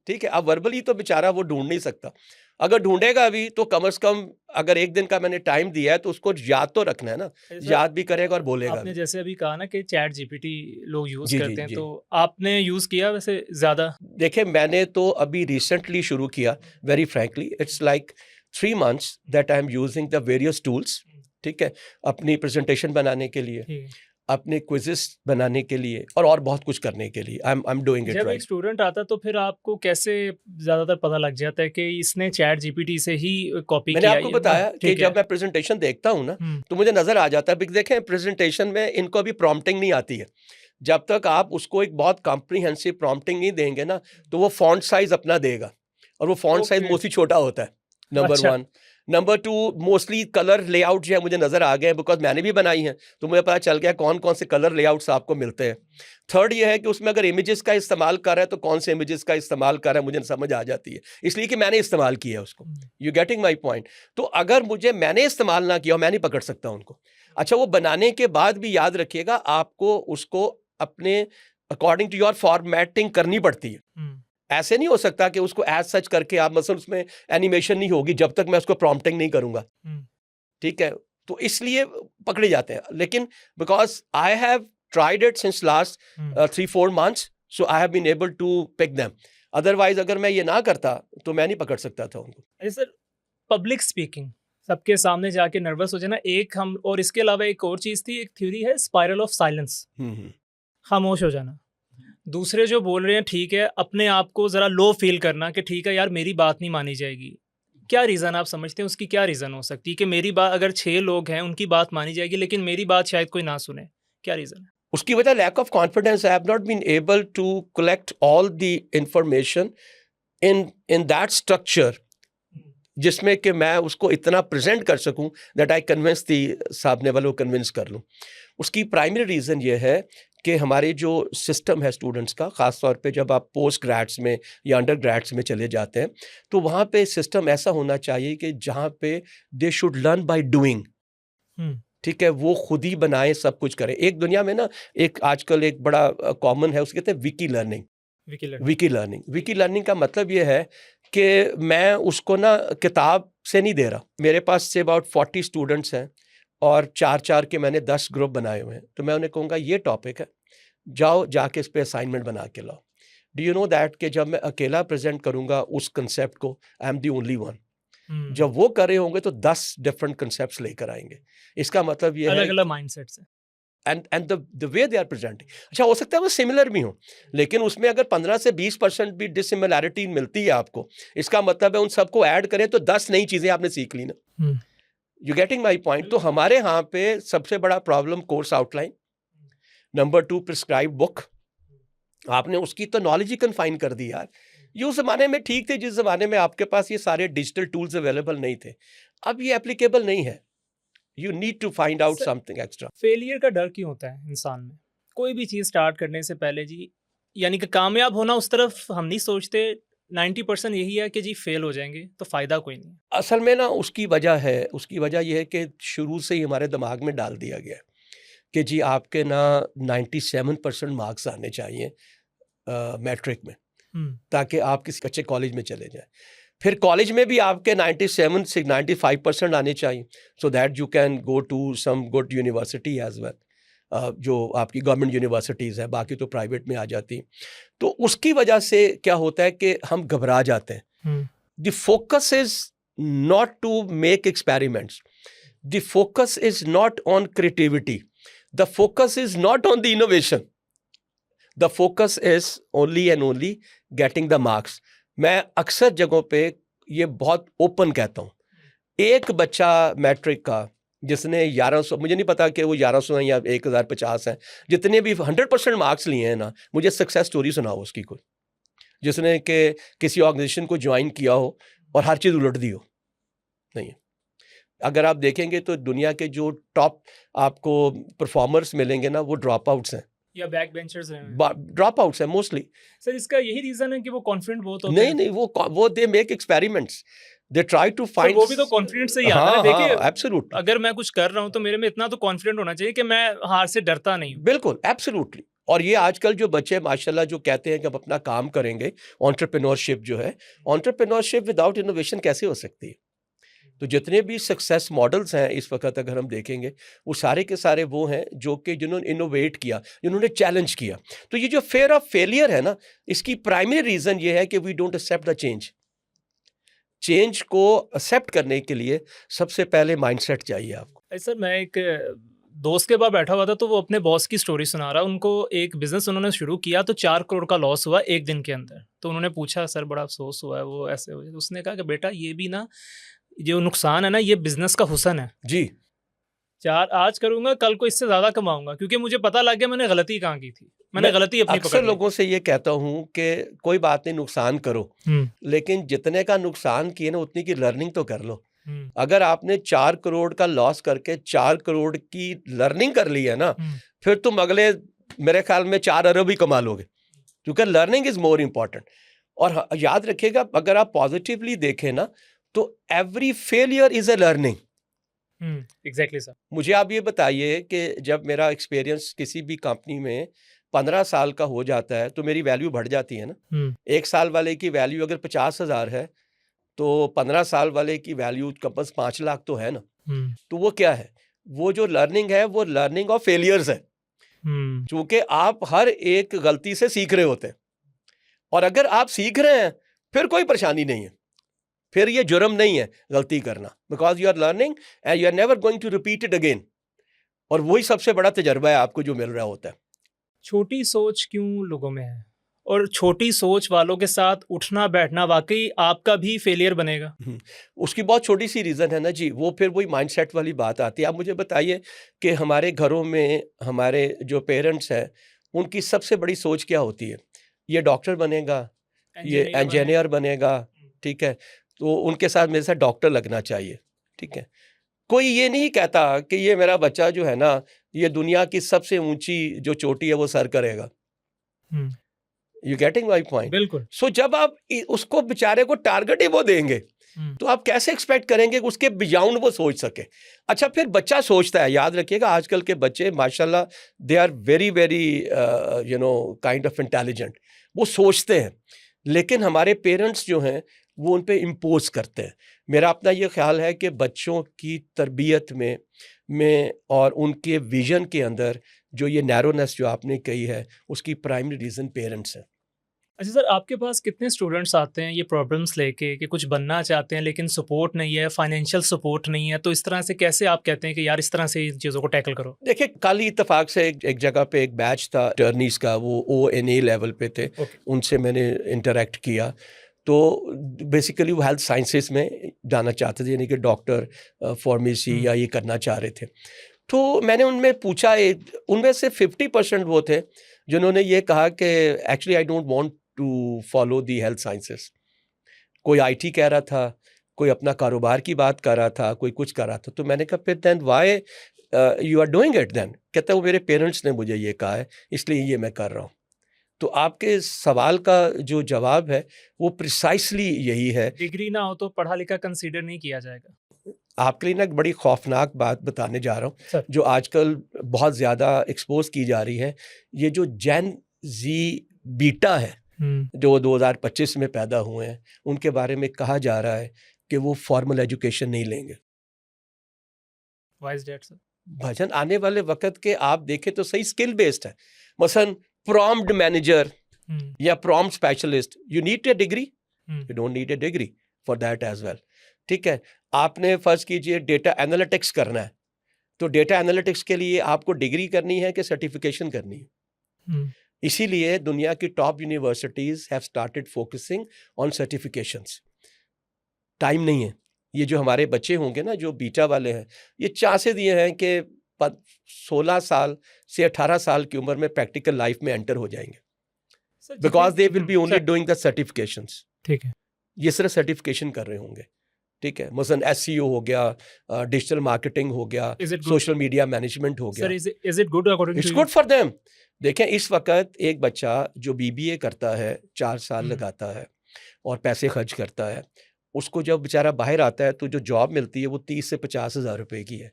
[SPEAKER 2] ठीक है। अब वर्बली तो बेचारा वो ढूंढ नहीं सकता, अगर ढूंढेगा भी तो कम से कम अगर एक दिन का मैंने टाइम दिया है तो उसको याद तो रखना है ना, याद भी करेगा और बोलेगा
[SPEAKER 1] आपने
[SPEAKER 2] भी।
[SPEAKER 1] जैसे अभी कहा ना कि चैट जीपीटी लोग यूज़
[SPEAKER 2] जी जी
[SPEAKER 1] करते हैं,
[SPEAKER 2] जी,
[SPEAKER 1] तो आपने यूज़ किया वैसे ज़्यादा?
[SPEAKER 2] देखिए मैंने तो अभी रिसेंटली शुरू किया, very frankly it's like 3 months that I am using the various tools, ठीक है, अपनी प्रेजेंटेशन बनाने के लिए,
[SPEAKER 1] ठीक है।
[SPEAKER 2] अपने क्विज़ेस बनाने के लिए और बहुत कुछ करने के लिए। आई एम डूइंग इट
[SPEAKER 1] जब एक
[SPEAKER 2] राइट।
[SPEAKER 1] स्टूडेंट आता है तो फिर आपको कैसे ज़्यादातर पता लग जाता है कि इसने चैट जीपीटी से ही कॉपी
[SPEAKER 2] मैंने
[SPEAKER 1] किया
[SPEAKER 2] आपको
[SPEAKER 1] है?
[SPEAKER 2] बताया कि
[SPEAKER 1] ठीक है।
[SPEAKER 2] जब मैं प्रेजेंटेशन देखता हूँ ना,
[SPEAKER 1] हुँ,
[SPEAKER 2] तो मुझे नज़र आ जाता है, बिकॉज़ देखें प्रेजेंटेशन में इनको अभी प्रॉम्प्टिंग नहीं आती है। जब तक आप उसको एक बहुत कॉम्प्रिहेंसिव प्रॉम्प्टिंग नहीं देंगे ना, तो वो फ़ॉन्ट साइज़ अपना देगा और वो फ़ॉन्ट साइज़
[SPEAKER 1] ओके।
[SPEAKER 2] मोस्टली छोटा होता है, नंबर
[SPEAKER 1] अच्छा।
[SPEAKER 2] 1। नंबर 2 मोस्टली कलर लेआउट जो है मुझे नज़र आ गए हैं, बिकॉज़ मैंने भी बनाई हैं, तो मुझे पता चल गया कौन-कौन से कलर लेआउट्स आपको मिलते हैं। थर्ड ये है कि उसमें अगर इमेजेस का इस्तेमाल कर रहा है, तो कौन से इमेजेस का इस्तेमाल कर रहा है मुझे समझ आ जाती है, इसलिए कि मैंने इस्तेमाल किया है उसको। You getting my point? तो अगर मैंने इस्तेमाल ना किया, मैं नहीं पकड़ सकता उनको। अच्छा, वो बनाने के बाद भी याद रखिएगा आपको उसको अपने अकॉर्डिंग टू योर फॉर्मेटिंग करनी पड़ती है।
[SPEAKER 1] हुँ,
[SPEAKER 2] ऐसे नहीं हो सकता कि उसको एज सच करके आप मसलन उसमें एनिमेशन नहीं होगी जब तक मैं उसको प्रॉम्प्टिंग नहीं करूंगा,
[SPEAKER 1] हुँ,
[SPEAKER 2] ठीक है, तो इसलिए पकड़े जाते हैं। लेकिन because I have tried it since last
[SPEAKER 1] hmm.
[SPEAKER 2] 3-4 months, so I have been able to pick them. Otherwise अगर मैं ये ना करता तो मैं नहीं पकड़ सकता था उनको।
[SPEAKER 1] अरे सर, पब्लिक स्पीकिंग, सबके सामने जाके नर्वस हो जाना एक हम, और इसके अलावा एक और चीज़ थी, एक थ्योरी है स्पाइरल ऑफ साइलेंस,
[SPEAKER 2] हम्म।
[SPEAKER 1] खामोश हो जाना। दूसरे जो बोल रहे हैं ठीक है, अपने आप को ज़रा लो फ़ील करना कि ठीक है यार मेरी बात नहीं मानी जाएगी। क्या रीज़न आप समझते हैं, उसकी क्या रीज़न हो सकती है कि मेरी बात, अगर 6 लोग हैं उनकी बात मानी जाएगी लेकिन मेरी बात शायद कोई ना सुने, क्या रीज़न है?
[SPEAKER 2] उसकी वजह lack of confidence. I have not been able to collect all the information in that structure जिसमें कि मैं उसको इतना प्रेजेंट कर सकूं दैट आई कन्विंस दी सामने वालों को कन्विंस कर लूं। उसकी प्राइमरी रीज़न ये है कि हमारे जो सिस्टम है स्टूडेंट्स का, ख़ास तौर पे जब आप पोस्ट ग्रेड्स में या अंडर ग्रेड्स में चले जाते हैं, तो वहाँ पे सिस्टम ऐसा होना चाहिए कि जहाँ पे they should learn by doing,
[SPEAKER 1] हुँ,
[SPEAKER 2] ठीक है, वो खुद ही बनाए, सब कुछ करें। एक दुनिया में ना एक आजकल एक बड़ा कॉमन है, उसके कहते हैं विकी लर्निंग।
[SPEAKER 1] विकिलर्निंग।
[SPEAKER 2] विकी लर्निंग का मतलब ये है कि मैं उसको ना किताब से नहीं दे रहा। मेरे पास से अबाउट 40 स्टूडेंट्स हैं और 4-4 के मैंने 10 ग्रुप बनाए हुए हैं, तो मैं उन्हें कहूँगा ये टॉपिक है, जाओ जाके इस पे असाइनमेंट बना के लाओ। डू यू नो दैट कि जब मैं अकेला प्रेजेंट करूँगा उस कंसेप्ट को, I am the only one.
[SPEAKER 1] हुँ,
[SPEAKER 2] जब वो कर रहे होंगे तो 10 डिफरेंट कंसेप्ट्स लेकर आएंगे। इसका मतलब ये है
[SPEAKER 1] अलग-अलग माइंडसेट से।
[SPEAKER 2] And the way they are presenting. अच्छा, हो सकता है वो सिमिलर भी हो, लेकिन उसमें अगर 15 से 20% भी डिसिमिलैरिटी मिलती है आपको, इसका मतलब है उन सबको ऐड करें तो 10 नई चीजें आपने सीख ली ना।
[SPEAKER 1] हुँ,
[SPEAKER 2] यू गेटिंग माई पॉइंट? तो हमारे यहाँ पे सबसे बड़ा problem course outline, number 2 prescribe book, आपने उसकी तो नॉलेज ही कन्फाइन कर दी यार। ये उस जमाने में ठीक थे जिस जमाने में आपके पास ये सारे डिजिटल टूल्स अवेलेबल नहीं थे, अब ये एप्लीकेबल नहीं है। You need to find out
[SPEAKER 1] sir,
[SPEAKER 2] something extra.
[SPEAKER 1] Failure का डर क्यों होता है इंसान में? कोई भी चीज़ स्टार्ट करने से पहले जी, यानी कि कामयाब होना उस तरफ हम नहीं सोचते, 90% यही है कि जी फेल हो जाएंगे तो फ़ायदा कोई नहीं।
[SPEAKER 2] असल में ना उसकी वजह ये है कि शुरू से ही हमारे दिमाग में डाल दिया गया है कि जी आपके ना 97% मार्क्स आने चाहिए मैट्रिक में, ताकि आप किसी अच्छे कॉलेज में चले जाएं। फिर कॉलेज में भी आपके 97 से 95% आने चाहिए, so that you can go to some good university as well, जो आपकी गवर्नमेंट यूनिवर्सिटीज़ है, बाकी तो प्राइवेट में आ जाती। तो उसकी वजह से क्या होता है कि हम घबरा जाते हैं। The focus is not to make experiments, the focus is not on creativity, the focus is not on the innovation, the focus is only and only getting the marks. मैं अक्सर जगहों पे ये बहुत ओपन कहता हूँ, एक बच्चा मैट्रिक का जिसने 1100, मुझे नहीं पता कि वो 1100 हैं या 1050 हैं, जितने भी 100% मार्क्स लिए हैं ना, मुझे सक्सेस स्टोरी सुनाओ उसकी कोई, जिसने कि किसी ऑर्गेनाइजेशन को ज्वाइन किया हो और हर चीज़ उलट दी हो। नहीं है। अगर आप देखेंगे तो दुनिया के जो टॉप आपको परफॉर्मर्स मिलेंगे ना, वो ड्रॉप आउट्स हैं
[SPEAKER 1] या बैक बेंचर्स हैं,
[SPEAKER 2] ड्रॉप आउट्स हैं मोस्टली।
[SPEAKER 1] सर इसका यही रीजन है कि वो कॉन्फिडेंट बहुत होते हैं।
[SPEAKER 2] नहीं, वो they make experiments, they try to find.
[SPEAKER 1] वो भी तो कॉन्फिडेंस से ही आता है। देखिए
[SPEAKER 2] एब्सोल्युटली,
[SPEAKER 1] अगर मैं कुछ कर रहा हूँ तो मेरे में इतना तो कॉन्फिडेंट होना चाहिए कि मैं हार से डरता नहीं हूँ।
[SPEAKER 2] बिल्कुल, एब्सोल्युटली। और ये आजकल जो बच्चे माशाल्लाह जो कहते हैं कि हम अपना काम करेंगे, एंटरप्रेन्योरशिप जो है, एंटरप्रेन्योरशिप विदाउट इनोवेशन कैसे हो सकती है? तो जितने भी सक्सेस मॉडल्स हैं इस वक्त अगर हम देखेंगे, वो सारे के सारे वो हैं जो कि जिन्होंने इनोवेट किया, जिन्होंने चैलेंज किया। तो ये जो फेयर ऑफ फेलियर है ना, इसकी प्राइमरी रीजन ये है कि we don't accept the change. Change को एक्सेप्ट करने के लिए सबसे पहले माइंडसेट चाहिए आपको।
[SPEAKER 1] सर मैं एक दोस्त के पास बैठा हुआ था, तो वो अपने बॉस की स्टोरी सुना रहा। उनको एक बिजनेस उन्होंने शुरू किया तो 4 करोड़ का लॉस हुआ एक दिन के अंदर। तो उन्होंने पूछा सर बड़ा अफसोस हुआ है, वो ऐसे हुए। तो उसने कहा कि बेटा ये भी ना, जो नुकसान है ना, ये बिजनेस का हुसन है
[SPEAKER 2] जी।
[SPEAKER 1] 4 आज करूंगा, कल को इससे ज्यादा कमाऊंगा, क्योंकि मुझे पता लग गया मैंने गलती कहाँ की थी, मैंने गलती अपनी पकड़
[SPEAKER 2] अक्सर
[SPEAKER 1] ली।
[SPEAKER 2] लोगों से ये कहता हूं कि कोई बात नहीं, नुकसान करो, लेकिन जितने का नुकसान किए ना उतनी की लर्निंग तो कर लो। अगर आपने 4 करोड़ का लॉस करके 4 करोड़ की लर्निंग कर ली है ना, फिर तुम अगले मेरे ख्याल में 4 अरब ही कमा लोगे, क्योंकि लर्निंग इज मोर इम्पॉर्टेंट। और याद रखिएगा, अगर आप पॉजिटिवली देखें ना, तो every failure is a learning.
[SPEAKER 1] Exactly sir.
[SPEAKER 2] मुझे आप ये बताइए कि जब मेरा एक्सपीरियंस किसी भी कंपनी में 15 साल का हो जाता है तो मेरी वैल्यू बढ़ जाती है ना। 1 साल वाले की वैल्यू अगर 50,000 है तो 15 साल वाले की वैल्यू कम 5 लाख तो है ना। तो वो क्या है, वो जो लर्निंग है वो लर्निंग ऑफ फेलियर्स है, क्योंकि आप हर एक गलती से सीख रहे होते हैं। और अगर आप सीख रहे हैं फिर कोई परेशानी नहीं है, फिर ये जुर्म नहीं है गलती करना, because you are learning and you are never going to repeat it again. और वही सबसे बड़ा तजर्बा है आपको जो मिल रहा होता है।
[SPEAKER 1] छोटी सोच क्यों लोगों में है, और छोटी सोच वालों के साथ उठना बैठना वाकई आपका भी फेलियर बनेगा?
[SPEAKER 2] उसकी बहुत छोटी सी रीज़न है ना जी, वो फिर वही माइंडसेट वाली बात आती है। आप मुझे बताइए कि हमारे घरों में हमारे जो पेरेंट्स हैं उनकी सबसे बड़ी सोच क्या होती है? ये डॉक्टर बनेगा, ये इंजीनियर बनेगा, ठीक है, तो उनके साथ मेरे साथ डॉक्टर लगना चाहिए, ठीक है। कोई ये नहीं कहता कि ये मेरा बच्चा जो है ना, ये दुनिया की सबसे ऊंची जो चोटी है वो सर करेगा। You getting my point?
[SPEAKER 1] बिल्कुल।
[SPEAKER 2] सो जब आप उसको बेचारे को टारगेट ही वो देंगे तो आप कैसे एक्सपेक्ट करेंगे कि उसके बियॉन्ड वो सोच सके? अच्छा, फिर बच्चा सोचता है। याद रखिएगा, आजकल के बच्चे माशाल्लाह they are very very kind of intelligent, वो सोचते हैं, लेकिन हमारे पेरेंट्स जो हैं वो उन पे इम्पोज करते हैं। मेरा अपना ये ख्याल है कि बच्चों की तरबियत में और उनके विजन के अंदर जो ये नैरोनेस जो आपने कही है, उसकी प्राइमरी रीज़न पेरेंट्स हैं।
[SPEAKER 1] अच्छा सर, आपके पास कितने स्टूडेंट्स आते हैं ये प्रॉब्लम्स लेके कि कुछ बनना चाहते हैं लेकिन सपोर्ट नहीं है, फाइनेंशियल सपोर्ट नहीं है, तो इस तरह से कैसे आप कहते हैं कि यार इस तरह से इन चीज़ों को टैकल करो?
[SPEAKER 2] देखिए, कल ही इत्तेफाक से एक जगह पे एक बैच था टर्नीज का, वो ONA लेवल पे थे। उनसे मैंने इंटरेक्ट किया, तो बेसिकली वो हेल्थ साइंसेस में जाना चाहते थे, यानी कि डॉक्टर, फार्मेसी या ये करना चाह रहे थे। तो मैंने उनमें पूछा, उनमें से 50% वो थे जिन्होंने ये कहा कि actually I don't want to follow the health sciences. कोई IT कह रहा था, कोई अपना कारोबार की बात कर रहा था, कोई कुछ कर रहा था। तो मैंने कहा फिर then why you are doing it then? कहता है वो मेरे पेरेंट्स ने मुझे ये कहा है, इसलिए ये मैं कर रहा हूँ। तो आपके सवाल का जो जवाब है वो प्रिसाइसली यही है।
[SPEAKER 1] डिग्री ना हो तो पढ़ा लिखा कंसीडर नहीं किया जाएगा।
[SPEAKER 2] आपके लिए ना एक बड़ी खौफनाक बात बताने जा रहा
[SPEAKER 1] सर।
[SPEAKER 2] हूँ जो आजकल बहुत ज़्यादा एक्सपोज की जा रही है। ये जो जेन जी बीटा है जो 2025 में पैदा हुए हैं, उनके बारे में कहा जा रहा है कि वो फॉर्मल एजुकेशन नहीं लेंगे।
[SPEAKER 1] Why is that, sir?
[SPEAKER 2] भजन आने वाले वक्त के आप देखें तो सही स्किल बेस्ड है। मसलन प्रॉम्प्ट मैनेजर या prompt specialist, you need a degree, you don't need a degree for that as well. ठीक है, आपने फर्ज कीजिए डेटा एनालिटिक्स करना है, तो डेटा एनालिटिक्स के लिए आपको डिग्री करनी है कि सर्टिफिकेशन करनी है। इसीलिए दुनिया की top universities have started focusing on certifications. Time नहीं है। ये जो हमारे बच्चे होंगे ना जो बीटा वाले हैं, ये चांसेस दिए हैं कि 16 साल से 18 साल की उम्र में प्रैक्टिकल लाइफ में एंटर हो जाएंगे, because they will be only doing the certifications.
[SPEAKER 1] ठीक है,
[SPEAKER 2] ये सिर्फ सर्टिफिकेशन कर रहे होंगे। ठीक है, मसलन एसईओ हो गया, डिजिटल मार्केटिंग हो गया, सोशल मीडिया मैनेजमेंट हो गया।
[SPEAKER 1] Is it good according
[SPEAKER 2] it's good for them. देखें, इस वक्त एक बच्चा जो बीबीए करता है, 4 साल लगाता है और पैसे खर्च करता है, उसको जब बेचारा बाहर आता है तो जो जॉब मिलती है वो 30 से 50 हज़ार रुपए की है,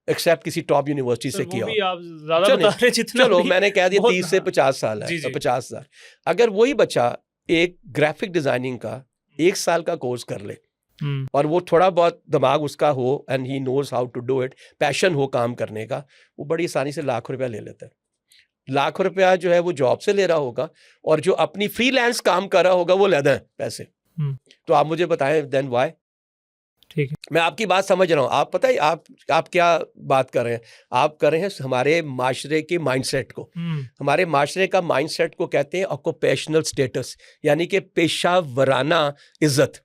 [SPEAKER 2] एक्सेप्ट किसी टॉप यूनिवर्सिटी से किया हो।
[SPEAKER 1] आप ज़्यादा बता रहे जितना
[SPEAKER 2] चलो मैंने कह दिया 30 से 50 साल है,
[SPEAKER 1] जी, जी।
[SPEAKER 2] 50 हज़ार। अगर वही बच्चा एक ग्राफिक डिजाइनिंग का 1 साल का कोर्स कर ले और वो थोड़ा बहुत दिमाग उसका हो and he knows how to do it, passion हो काम करने का, वो बड़ी आसानी से लाख रुपया ले लेता है। लाख रुपया जो है वो जॉब से ले रहा होगा और जो अपनी फ्रीलांस काम कर रहा होगा वो लेता है पैसे। तो आप मुझे बताएं देन व्हाई।
[SPEAKER 1] ठीक है,
[SPEAKER 2] मैं आपकी बात समझ रहा हूँ। आप पता है आप क्या बात कर रहे हैं? आप कर रहे हैं हमारे माशरे के माइंडसेट को। हमारे माशरे का माइंडसेट को कहते हैं ऑक्यूपेशनल स्टेटस, यानी कि पेशा वराना इज्जत।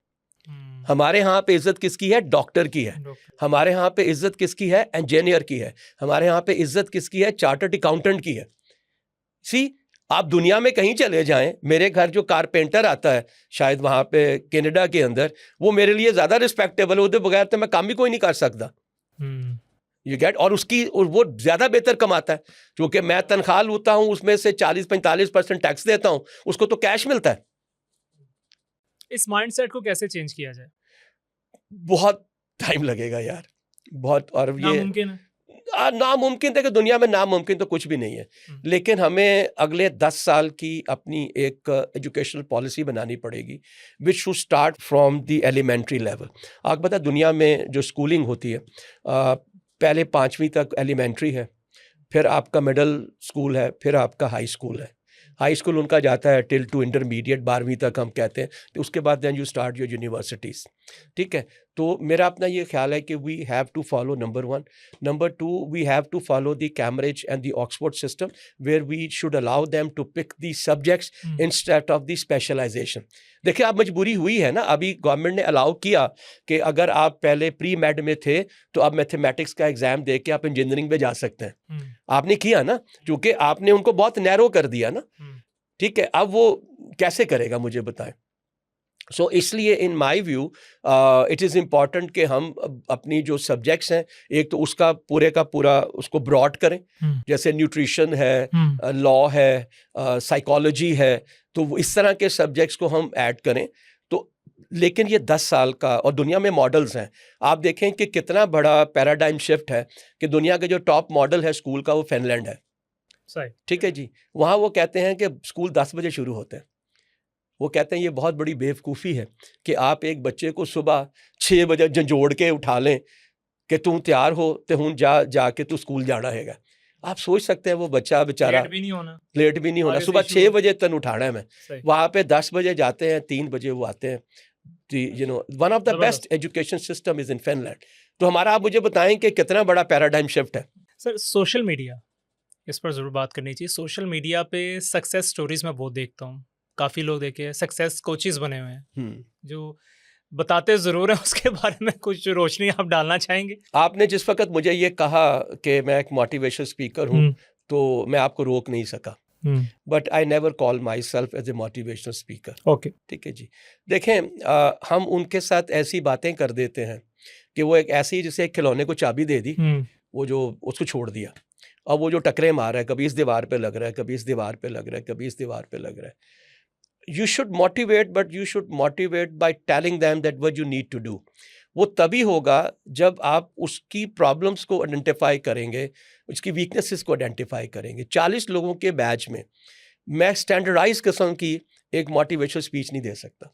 [SPEAKER 2] हमारे यहाँ पे इज्जत किसकी है? डॉक्टर की है। हमारे यहाँ पे इज्जत किसकी है? इंजीनियर की है। हमारे यहाँ पे इज्जत किसकी है? चार्टर्ड अकाउंटेंट की है। सी, आप दुनिया में कहीं चले जाएं, मेरे घर जो कारपेंटर आता है शायद वहां पे कनाडा के अंदर, वो मेरे लिए ज्यादा रिस्पेक्टेबल है, उसके बगैर तो मैं काम भी कोई नहीं कर सकता। You get. और वो ज्यादा बेहतर कमाता है, क्योंकि मैं तनख्वाह लूटा हूं उसमें से 40-45% टैक्स देता हूं, उसको तो कैश मिलता है।
[SPEAKER 1] इस माइंडसेट को कैसे चेंज किया जाए?
[SPEAKER 2] बहुत टाइम लगेगा यार, बहुत। और ये
[SPEAKER 1] नामुमकिन है?
[SPEAKER 2] नामुमकिन है कि दुनिया में नामुमकिन तो कुछ भी नहीं है, लेकिन हमें अगले 10 साल की अपनी एक एजुकेशनल पॉलिसी बनानी पड़ेगी which should start from the elementary level. आपको पता है दुनिया में जो स्कूलिंग होती है, पहले 5वीं तक एलिमेंट्री है, फिर आपका मिडिल स्कूल है, फिर आपका हाई स्कूल है। हाई स्कूल उनका जाता है टिल टू इंटरमीडिएट, 12वीं तक हम कहते हैं, तो उसके बाद then you start your universities. ठीक है, तो मेरा अपना ये ख्याल है कि we have to follow number 1, number 2 we have to follow the Cambridge and the Oxford system where we should allow them to pick the subjects instead of the specialization. देखिए, आप मजबूरी हुई है ना, अभी गवर्नमेंट ने अलाउ किया कि अगर आप पहले प्री मेड में थे तो अब मैथमेटिक्स का एग्जाम दे के आप इंजीनियरिंग में जा सकते हैं। आपने किया ना, क्योंकि आपने उनको बहुत नैरो कर दिया ना। ठीक है, अब वो कैसे करेगा मुझे बताएं। सो इसलिए in my view it is important कि हम अपनी जो सब्जेक्ट्स हैं, एक तो उसका पूरे का पूरा उसको ब्रॉड करें, जैसे न्यूट्रिशन है, लॉ है, साइकोलॉजी है, तो इस तरह के सब्जेक्ट्स को हम ऐड करें। तो लेकिन ये 10 साल का, और दुनिया में मॉडल्स हैं, आप देखें कि कितना बड़ा पैराडाइम शिफ्ट है कि दुनिया के जो टॉप मॉडल है स्कूल का वो फिनलैंड है। ठीक है जी, वहाँ वो कहते हैं कि स्कूल 10 बजे शुरू होते हैं। वो कहते हैं ये बहुत बड़ी बेवकूफ़ी है कि आप एक बच्चे को सुबह 6 बजे झंझोड़ के उठा लें कि तू तैयार हो तो हूँ जाके तू स्कूल जाना हैगा। आप सोच सकते हैं वो बच्चा बेचारा लेट भी नहीं होना, सुबह 6 बजे तक उठाना है मैं, वहाँ पे 10 बजे जाते हैं, 3 बजे वो आते हैं। You know, one of the best education system is in Finland. तो हमारा, आप मुझे बताएं कि कितना बड़ा पैराडाइम शिफ्ट है।
[SPEAKER 1] सर, सोशल मीडिया, इस पर ज़रूर बात करनी चाहिए। सोशल मीडिया पे सक्सेस स्टोरीज में बहुत देखता हूँ, काफ़ी लोग देखे सक्सेस कोचेस बने हुए हैं जो बताते ज़रूर हैं, उसके बारे में कुछ रोशनी आप डालना चाहेंगे? आपने
[SPEAKER 2] जिस वक्त मुझे ये कहा कि मैं एक मोटिवेशनल स्पीकर हूँ, तो मैं आपको रोक नहीं सका, but I never call myself as a motivational speaker.
[SPEAKER 1] Okay,
[SPEAKER 2] ठीक है जी। देखें, हम उनके साथ ऐसी बातें कर देते हैं कि वो एक ऐसी, जैसे एक खिलौने को चाबी दे दी, वो जो उसको छोड़ दिया, और वो जो टकरे मार रहा है, कभी इस दीवार पे लग रहा है, कभी इस दीवार पे लग रहा है, कभी इस दीवार पे लग रहा है। You should motivate, but you should motivate by telling them that what you need to do. वो तभी होगा जब आप उसकी प्रॉब्लम्स को आइडेंटिफाई करेंगे, उसकी वीकनेसेस को आइडेंटिफाई करेंगे। 40 लोगों के बैच में मैं स्टैंडर्डाइज किस्म की एक मोटिवेशनल स्पीच नहीं दे सकता,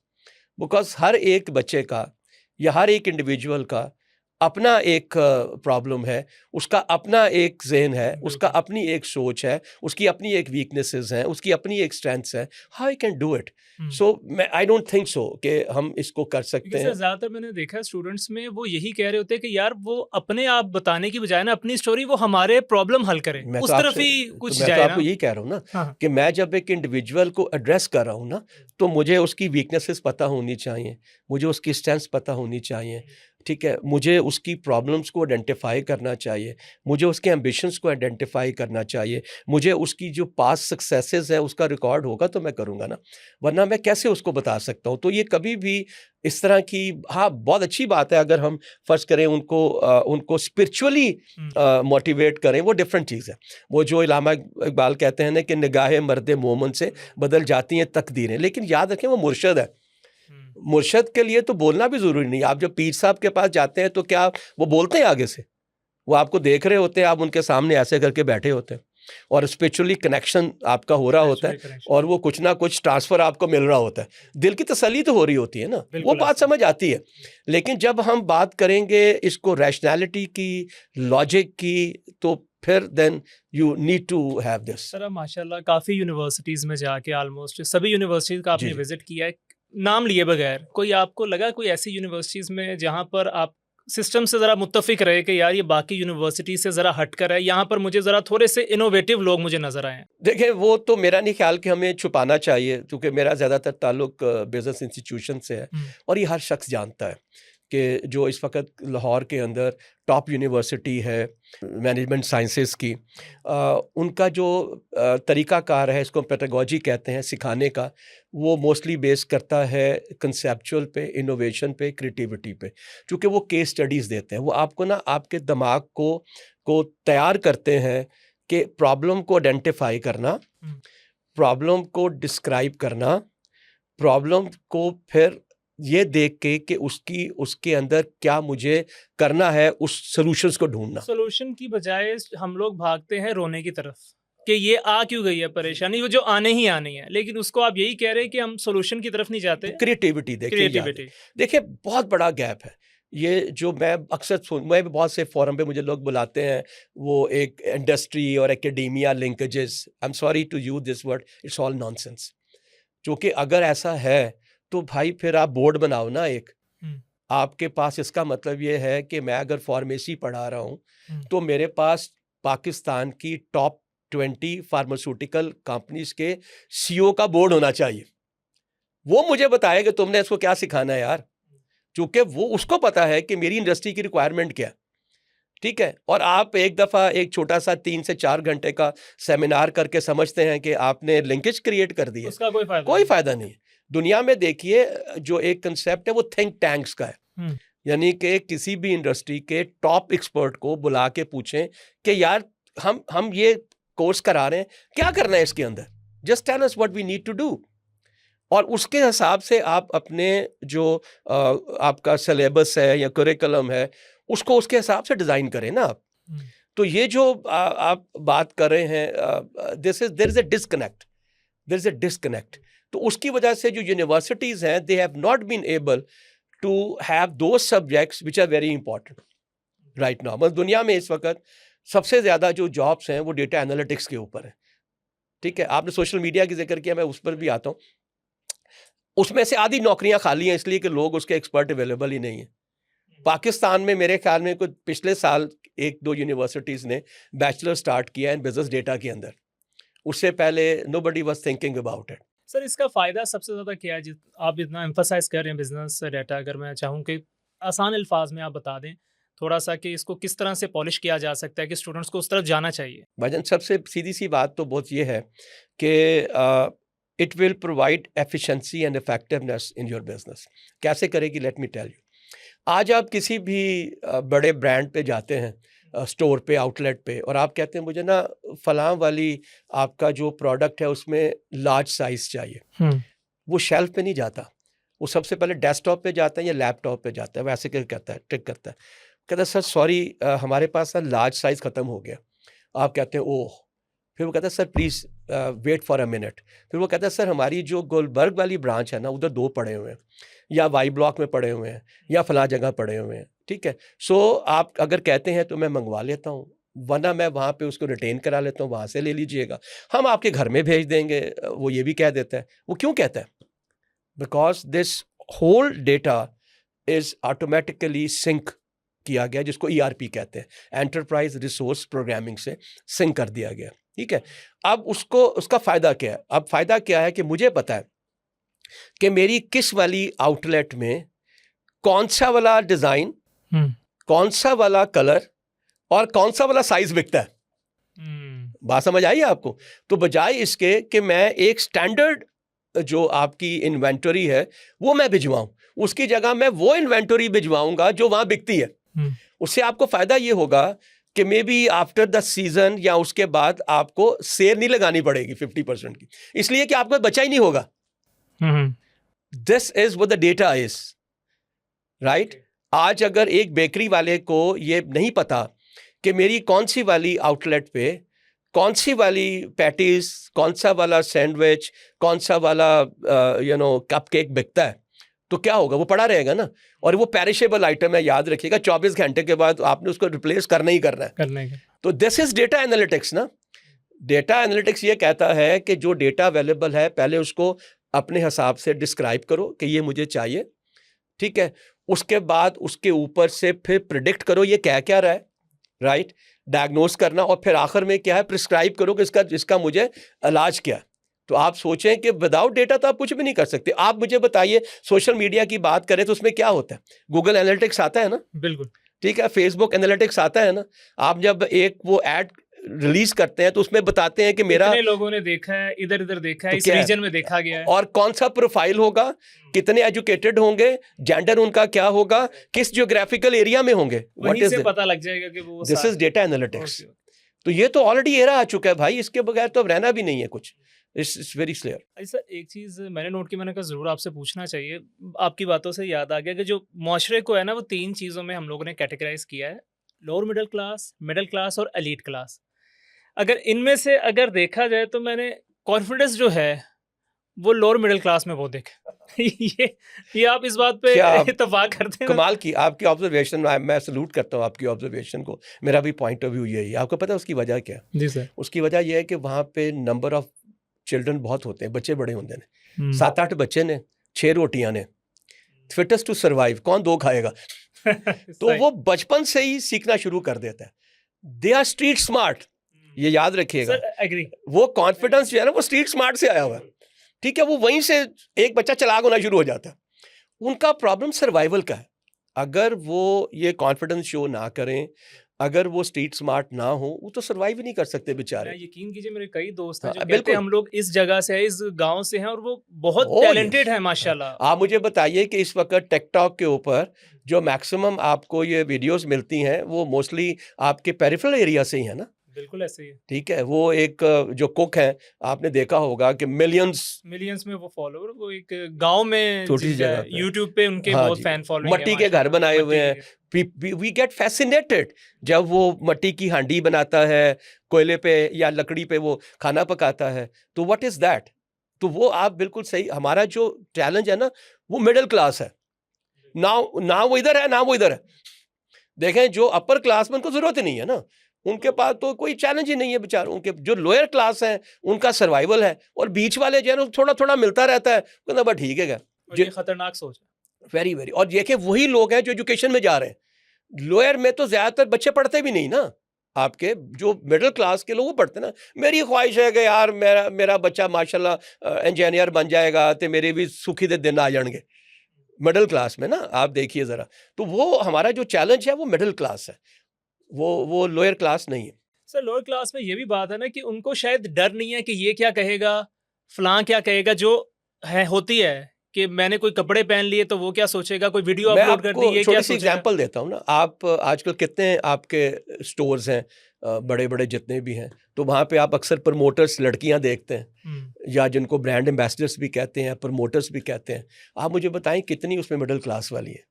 [SPEAKER 2] बिकॉज हर एक बच्चे का या हर एक इंडिविजुअल का अपना एक प्रॉब्लम है, उसका अपना एक ज़हन है, उसका अपनी एक सोच है, उसकी अपनी एक वीकनेसेस हैं, उसकी अपनी एक स्ट्रेंथ्स हैं। How I can do it? So मैं आई डोंट थिंक सो कि हम इसको कर सकते हैं।
[SPEAKER 1] ज़्यादातर मैंने देखा स्टूडेंट्स में वो यही कह रहे होते हैं कि यार वो अपने आप बताने की बजाय ना अपनी स्टोरी वो हमारे प्रॉब्लम हल करे,
[SPEAKER 2] मैं
[SPEAKER 1] उस
[SPEAKER 2] तो
[SPEAKER 1] तरफ
[SPEAKER 2] आपसे
[SPEAKER 1] ही
[SPEAKER 2] तो
[SPEAKER 1] कुछ
[SPEAKER 2] मैं
[SPEAKER 1] जाए
[SPEAKER 2] तो
[SPEAKER 1] ना।
[SPEAKER 2] आपको यही कह रहा हूँ ना
[SPEAKER 1] हाँ,
[SPEAKER 2] कि मैं जब एक इंडिविजुअल को एड्रेस कर रहा हूँ ना, तो मुझे उसकी वीकनेसेस पता होनी चाहिए, मुझे उसकी स्ट्रेंथ्स पता होनी चाहिए, ठीक है, मुझे उसकी प्रॉब्लम्स को आइडेंटिफाई करना चाहिए, मुझे उसके एम्बिशंस को आइडेंटिफाई करना चाहिए, मुझे उसकी जो पास्ट सक्सेसेस है उसका रिकॉर्ड होगा तो मैं करूँगा ना, वरना मैं कैसे उसको बता सकता हूँ? तो ये कभी भी इस तरह की, हाँ बहुत अच्छी बात है अगर हम फर्ज करें उनको स्पिरिचुअली मोटिवेट करें, वो डिफरेंट चीज़ है। वो जो इलामा इकबाल कहते हैं ना कि निगाहें मर्द मोमन से बदल जाती हैं तकदीरें, लेकिन याद रखें वो मुर्शद है। मुर्शद के लिए तो बोलना भी ज़रूरी नहीं। आप जब पीर साहब के पास जाते हैं तो क्या वो बोलते हैं आगे से? वो आपको देख रहे होते हैं, आप उनके सामने ऐसे करके बैठे होते हैं और स्पिरिचुअली कनेक्शन आपका हो रहा होता है और वो कुछ ना कुछ ट्रांसफ़र आपको मिल रहा होता है। दिल की तसल्ली तो हो रही होती है ना, वो बात समझ आती है। लेकिन जब हम बात करेंगे इसको रैशनैलिटी की, लॉजिक की, तो फिर then you need to have this.
[SPEAKER 1] Sir, माशाल्लाह काफ़ी यूनिवर्सिटीज़ में जाके ऑलमोस्ट सभी यूनिवर्सिटीज़ का आपने विजिट किया है, नाम लिए बगैर कोई आपको लगा कोई ऐसी यूनिवर्सिटीज़ में जहाँ पर आप सिस्टम से ज़रा मुत्तफ़िक रहे कि यार ये बाकी यूनिवर्सिटी से ज़रा हटकर है, यहाँ पर मुझे ज़रा थोड़े से इनोवेटिव लोग मुझे नज़र आए हैं?
[SPEAKER 2] देखिए वो तो मेरा नहीं ख्याल कि हमें छुपाना चाहिए, क्योंकि मेरा ज़्यादातर ताल्लुक बिज़नेस इंस्टीट्यूशन से है और ये हर शख्स जानता है कि जो इस वक्त लाहौर के अंदर टॉप यूनिवर्सिटी है मैनेजमेंट साइंसेस की, उनका जो तरीक़ाकार है, इसको पेडागॉजी कहते हैं सिखाने का, वो मोस्टली बेस करता है कंसेप्चुअल पे, इनोवेशन पे, क्रिएटिविटी पे। क्योंकि वो केस स्टडीज़ देते हैं, वो आपको ना आपके दिमाग को तैयार करते हैं कि प्रॉब्लम को आइडेंटिफाई करना, प्रॉब्लम को डिस्क्राइब करना, प्रॉब्लम को फिर ये देख के कि उसके अंदर क्या मुझे करना है, उस सॉल्यूशंस को ढूंढना।
[SPEAKER 1] सॉल्यूशन की बजाय हम लोग भागते हैं रोने की तरफ कि ये आ क्यों गई है परेशानी, वो जो आने ही आनी है, लेकिन उसको आप यही कह रहे हैं कि हम सॉल्यूशन की तरफ नहीं जाते।
[SPEAKER 2] क्रिएटिविटी देखिए बहुत बड़ा गैप है। ये जो मैं अक्सर मैं भी बहुत से फोरम पे मुझे लोग बुलाते हैं, वो एक इंडस्ट्री और academia linkages, I am sorry to use this word, it's all nonsense. क्योंकि अगर ऐसा है तो भाई फिर आप बोर्ड बनाओ ना एक, आपके पास इसका मतलब ये है कि मैं अगर फार्मेसी पढ़ा रहा हूँ तो मेरे पास पाकिस्तान की टॉप 20 फार्मास्यूटिकल कंपनीज के सीईओ का बोर्ड होना चाहिए। वो मुझे बताए कि तुमने इसको क्या सिखाना है यार, क्योंकि वो उसको पता है कि मेरी इंडस्ट्री की रिक्वायरमेंट क्या है, ठीक है। और आप एक दफ़ा एक छोटा सा 3 से 4 घंटे का सेमिनार करके समझते हैं कि आपने लिंकेज क्रिएट कर दी है,
[SPEAKER 1] उसका कोई
[SPEAKER 2] फ़ायदा नहीं। दुनिया में देखिए जो एक कंसेप्ट है वो थिंक टैंक्स का है, यानी कि किसी भी इंडस्ट्री के टॉप एक्सपर्ट को बुला के पूछें कि यार हम ये कोर्स करा रहे हैं, क्या करना है इसके अंदर, just tell us what we need to do. और उसके हिसाब से आप अपने जो आपका सिलेबस है या करिकुलम है उसको उसके हिसाब से डिज़ाइन करें ना आप। तो ये जो आप बात कर रहे हैं, देयर इज़ अ डिस्कनेक्ट। तो उसकी वजह से जो यूनिवर्सिटीज़ हैं, they have not been able to have those subjects which are very important right now. मतलब दुनिया में इस वक्त सबसे ज़्यादा जो जॉब्स हैं वो डेटा एनालिटिक्स के ऊपर है, ठीक है। आपने सोशल मीडिया की जिक्र किया, मैं उस पर भी आता हूँ। उसमें से आधी नौकरियां खाली हैं इसलिए कि लोग उसके एक्सपर्ट अवेलेबल ही नहीं है। पाकिस्तान में मेरे ख्याल में कुछ पिछले साल 1-2 यूनिवर्सिटीज़ ने बैचलर स्टार्ट किया इन बिजनेस डेटा के अंदर, उससे पहले nobody was thinking about it.
[SPEAKER 1] Sir, इसका फ़ायदा सबसे ज़्यादा क्या है? आप इतना एम्फसाइज कर रहे हैं बिजनेस डेटा, अगर मैं चाहूँ कि आसान अल्फाज में आप बता दें थोड़ा सा कि इसको किस तरह से पॉलिश किया जा सकता है कि स्टूडेंट्स को उस तरफ जाना चाहिए।
[SPEAKER 2] भाईजान सबसे सीधी सी बात तो बहुत ये है कि it will provide efficiency and effectiveness in your business. कैसे करेगी, लेट मी टेल यू। आज आप किसी भी बड़े ब्रांड पे जाते हैं स्टोर पे, आउटलेट पे, और आप कहते हैं मुझे ना फलां वाली आपका जो प्रोडक्ट है उसमें लार्ज साइज चाहिए, वो शेल्फ पे नहीं जाता, वो सबसे पहले डेस्कटॉप पे जाता है या लैपटॉप पे जाता है। वैसे क्या कहता है, ट्रिक करता है, कहता है सर सॉरी हमारे पास ना लार्ज साइज ख़त्म हो गया। आप कहते हैं ओह, फिर वो कहता है sir please wait for a minute. फिर वो कहता है सर हमारी जो गुलबर्ग वाली ब्रांच है ना उधर 2 पड़े हुए हैं, या वाई ब्लॉक में पड़े हुए हैं, या फलां जगह पड़े हुए हैं, ठीक है। सो आप अगर कहते हैं तो मैं मंगवा लेता हूँ, वरना मैं वहाँ पे उसको रिटेन करा लेता हूँ, वहाँ से ले लीजिएगा, हम आपके घर में भेज देंगे। वो ये भी कह देता है। वो क्यों कहता है? Because this whole data is automatically sync किया गया, जिसको ईआरपी कहते हैं, एंटरप्राइज रिसोर्स प्रोग्रामिंग से सिंक कर दिया गया, ठीक है। अब उसका फायदा क्या है? अब फायदा क्या है कि मुझे पता है कि मेरी किस वाली आउटलेट में कौन सा वाला डिजाइन, कौन सा वाला कलर और कौन सा वाला साइज बिकता है। बात समझ आई आपको? तो बजाय इसके कि मैं एक स्टैंडर्ड जो आपकी इन्वेंटरी है वो मैं भिजवाऊं, उसकी जगह मैं वो इन्वेंटरी भिजवाऊंगा जो वहां बिकती है। उससे आपको फायदा ये होगा कि may be after the season या उसके बाद आपको सेल नहीं लगानी पड़ेगी 50% की, इसलिए कि आपको बचा ही नहीं होगा। This is what the data is, right. आज अगर एक बेकरी वाले को ये नहीं पता कि मेरी कौन सी वाली आउटलेट पे कौन सी वाली पैटीज, कौन सा वाला सैंडविच, कौन सा वाला कपकेक बिकता है, तो क्या होगा? वो पड़ा रहेगा ना। और वो पेरिशेबल आइटम है, याद रखिएगा, 24 घंटे के बाद आपने उसको रिप्लेस करना ही करना है। तो दिस इज डेटा एनालिटिक्स ना। डेटा एनालिटिक्स ये कहता है कि जो डेटा अवेलेबल है पहले उसको अपने हिसाब से डिस्क्राइब करो कि ये मुझे चाहिए, ठीक है। उसके बाद उसके ऊपर से फिर प्रिडिक्ट करो ये क्या क्या रहा है, राइट, डायग्नोस करना, और फिर आखिर में क्या है, प्रिस्क्राइब करो कि इसका मुझे इलाज क्या है। तो आप सोचें कि विदाउट डेटा तो आप कुछ भी नहीं कर सकते। आप मुझे बताइए, सोशल मीडिया की बात करें तो उसमें क्या होता है? गूगल एनालिटिक्स आता है ना, बिल्कुल, ठीक है, फेसबुक एनालिटिक्स आता है ना। आप जब एक वो एड रिलीज करते हैं तो उसमें बताते हैं कि मेरा
[SPEAKER 1] लोगों ने देखा है, इधर इधर देखा है,
[SPEAKER 2] तो
[SPEAKER 1] इस रीजन में देखा गया है,
[SPEAKER 2] और कौन सा प्रोफाइल होगा, कितने एजुकेटेड होंगे, जेंडर उनका क्या होगा, किस जियोग्राफिकल एरिया में होंगे,
[SPEAKER 1] वहीं से पता लग जाएगा कि वो
[SPEAKER 2] दिस इज डेटा एनालिटिक्स। तो ये तो ऑलरेडी एरा आ चुका है भाई, इसके बगैर तो अब रहना भी नहीं है कुछ। It's very clear.
[SPEAKER 1] सर एक चीज़ मैंने नोट की, मैंने कहा ज़रूर आपसे पूछना चाहिए, आपकी बातों से याद आ गया कि जो मुआशरे को है ना वो 3 चीज़ों में हम लोगों ने कैटेगराइज किया है, लोअर मिडिल क्लास और एलीट क्लास। अगर इनमें से अगर देखा जाए तो मैंने कॉन्फिडेंस जो है वो लोअर मिडिल क्लास में बहुत देखा। ये आप इस बात पे इत्तेफाक करते हैं?
[SPEAKER 2] कमाल की आपकी ऑब्जर्वेशन, मैं सलूट करता हूँ आपकी ऑब्जर्वेशन को। मेरा भी पॉइंट ऑफ व्यू यही है। आपको पता है उसकी वजह क्या?
[SPEAKER 1] जी सर।
[SPEAKER 2] उसकी वजह यह है कि वहाँ पे नंबर ऑफ चिल्ड्रन बहुत होते हैं, बच्चे बड़े होते हैं, 7-8 बच्चे ने, 6 रोटियां ने, फिटेस्ट टू सर्वाइव, कौन 2 खाएगा? तो वो बचपन से ही सीखना शुरू कर देता है। दे आर स्ट्रीट स्मार्ट, ये याद रखिएगा।
[SPEAKER 1] एग्री।
[SPEAKER 2] वो कॉन्फिडेंस जो है ना वो स्ट्रीट स्मार्ट से आया हुआ है, ठीक है। वो वहीं से एक बच्चा चालाक होना शुरू हो जाता है। उनका प्रॉब्लम सर्वाइवल का है। अगर वो ये कॉन्फिडेंस शो ना करें, अगर वो स्ट्रीट स्मार्ट ना हो, वो तो सर्वाइव ही नहीं कर सकते बेचारे।
[SPEAKER 1] यकीन कीजिए मेरे कई दोस्त हैं जो कहते हैं हम लोग इस जगह से हैं, इस गांव से हैं, और वो बहुत टैलेंटेड है माशाल्लाह।
[SPEAKER 2] आप मुझे बताइए कि इस वक्त टिकटॉक के ऊपर जो मैक्सिमम आपको ये वीडियोस मिलती हैं वो मोस्टली आपके पेरिफेरल एरिया से ही है ना।
[SPEAKER 1] बिल्कुल ऐसे ही है,
[SPEAKER 2] ठीक है। वो एक जो कुक है, आपने देखा होगा कि मिलियंस में
[SPEAKER 1] वो फॉलोअर, वो एक गांव में
[SPEAKER 2] छोटी जगह
[SPEAKER 1] यूट्यूब पे उनके बहुत फैन फॉलोइंग है,
[SPEAKER 2] मट्टी के घर बनाए हुए हैं। वी गेट फैसिनेटेड जब वो मट्टी की हांडी बनाता है, कोयले पे या लकड़ी पे वो खाना पकाता है। तो व्हाट इज दैट? तो वो आप बिल्कुल सही, हमारा जो चैलेंज है ना वो मिडिल क्लास है ना वो इधर है ना वो इधर है। देखें जो अपर क्लास में उनको जरूरत ही नहीं है ना, उनके पास तो कोई चैलेंज ही नहीं है बेचारों। उनके जो लोअर क्लास है उनका सर्वाइवल है, और बीच वाले जो है थोड़ा थोड़ा मिलता रहता है, कहना बस ठीक है।
[SPEAKER 1] ये खतरनाक सोच है,
[SPEAKER 2] वेरी वेरी। और देखिए वही लोग हैं जो एजुकेशन में जा रहे हैं। लोअर में तो ज्यादातर बच्चे पढ़ते भी नहीं ना, आपके जो मिडिल क्लास के लोग वो पढ़ते ना। मेरी ख्वाहिश है कि यार मेरा बच्चा माशाल्लाह इंजीनियर बन जाएगा तो मेरे भी सुखी दे दिन आ जाएंगे। मिडिल क्लास में ना आप देखिए जरा, तो वो हमारा जो चैलेंज है वो मिडिल क्लास है, वो लोअर क्लास नहीं है।
[SPEAKER 1] सर लोअर क्लास में ये भी बात है ना कि उनको शायद डर नहीं है कि ये क्या कहेगा, फलां क्या कहेगा, जो है होती है कि मैंने कोई कपड़े पहन लिए तो वो क्या सोचेगा, कोई वीडियो
[SPEAKER 2] मैं
[SPEAKER 1] अपलोड कर दी,
[SPEAKER 2] आपको
[SPEAKER 1] ये क्या
[SPEAKER 2] छोटी सी
[SPEAKER 1] सोचेगा?
[SPEAKER 2] एग्जांपल देता हूँ ना। आप आजकल कितने आपके स्टोर्स हैं, बड़े बड़े जितने भी हैं, तो वहाँ पे आप अक्सर प्रमोटर्स लड़कियाँ देखते हैं, या जिनको ब्रांड एम्बेसडर्स भी कहते हैं, प्रमोटर्स भी कहते हैं। आप मुझे बताएं कितनी उसमें मिडिल क्लास वाली है?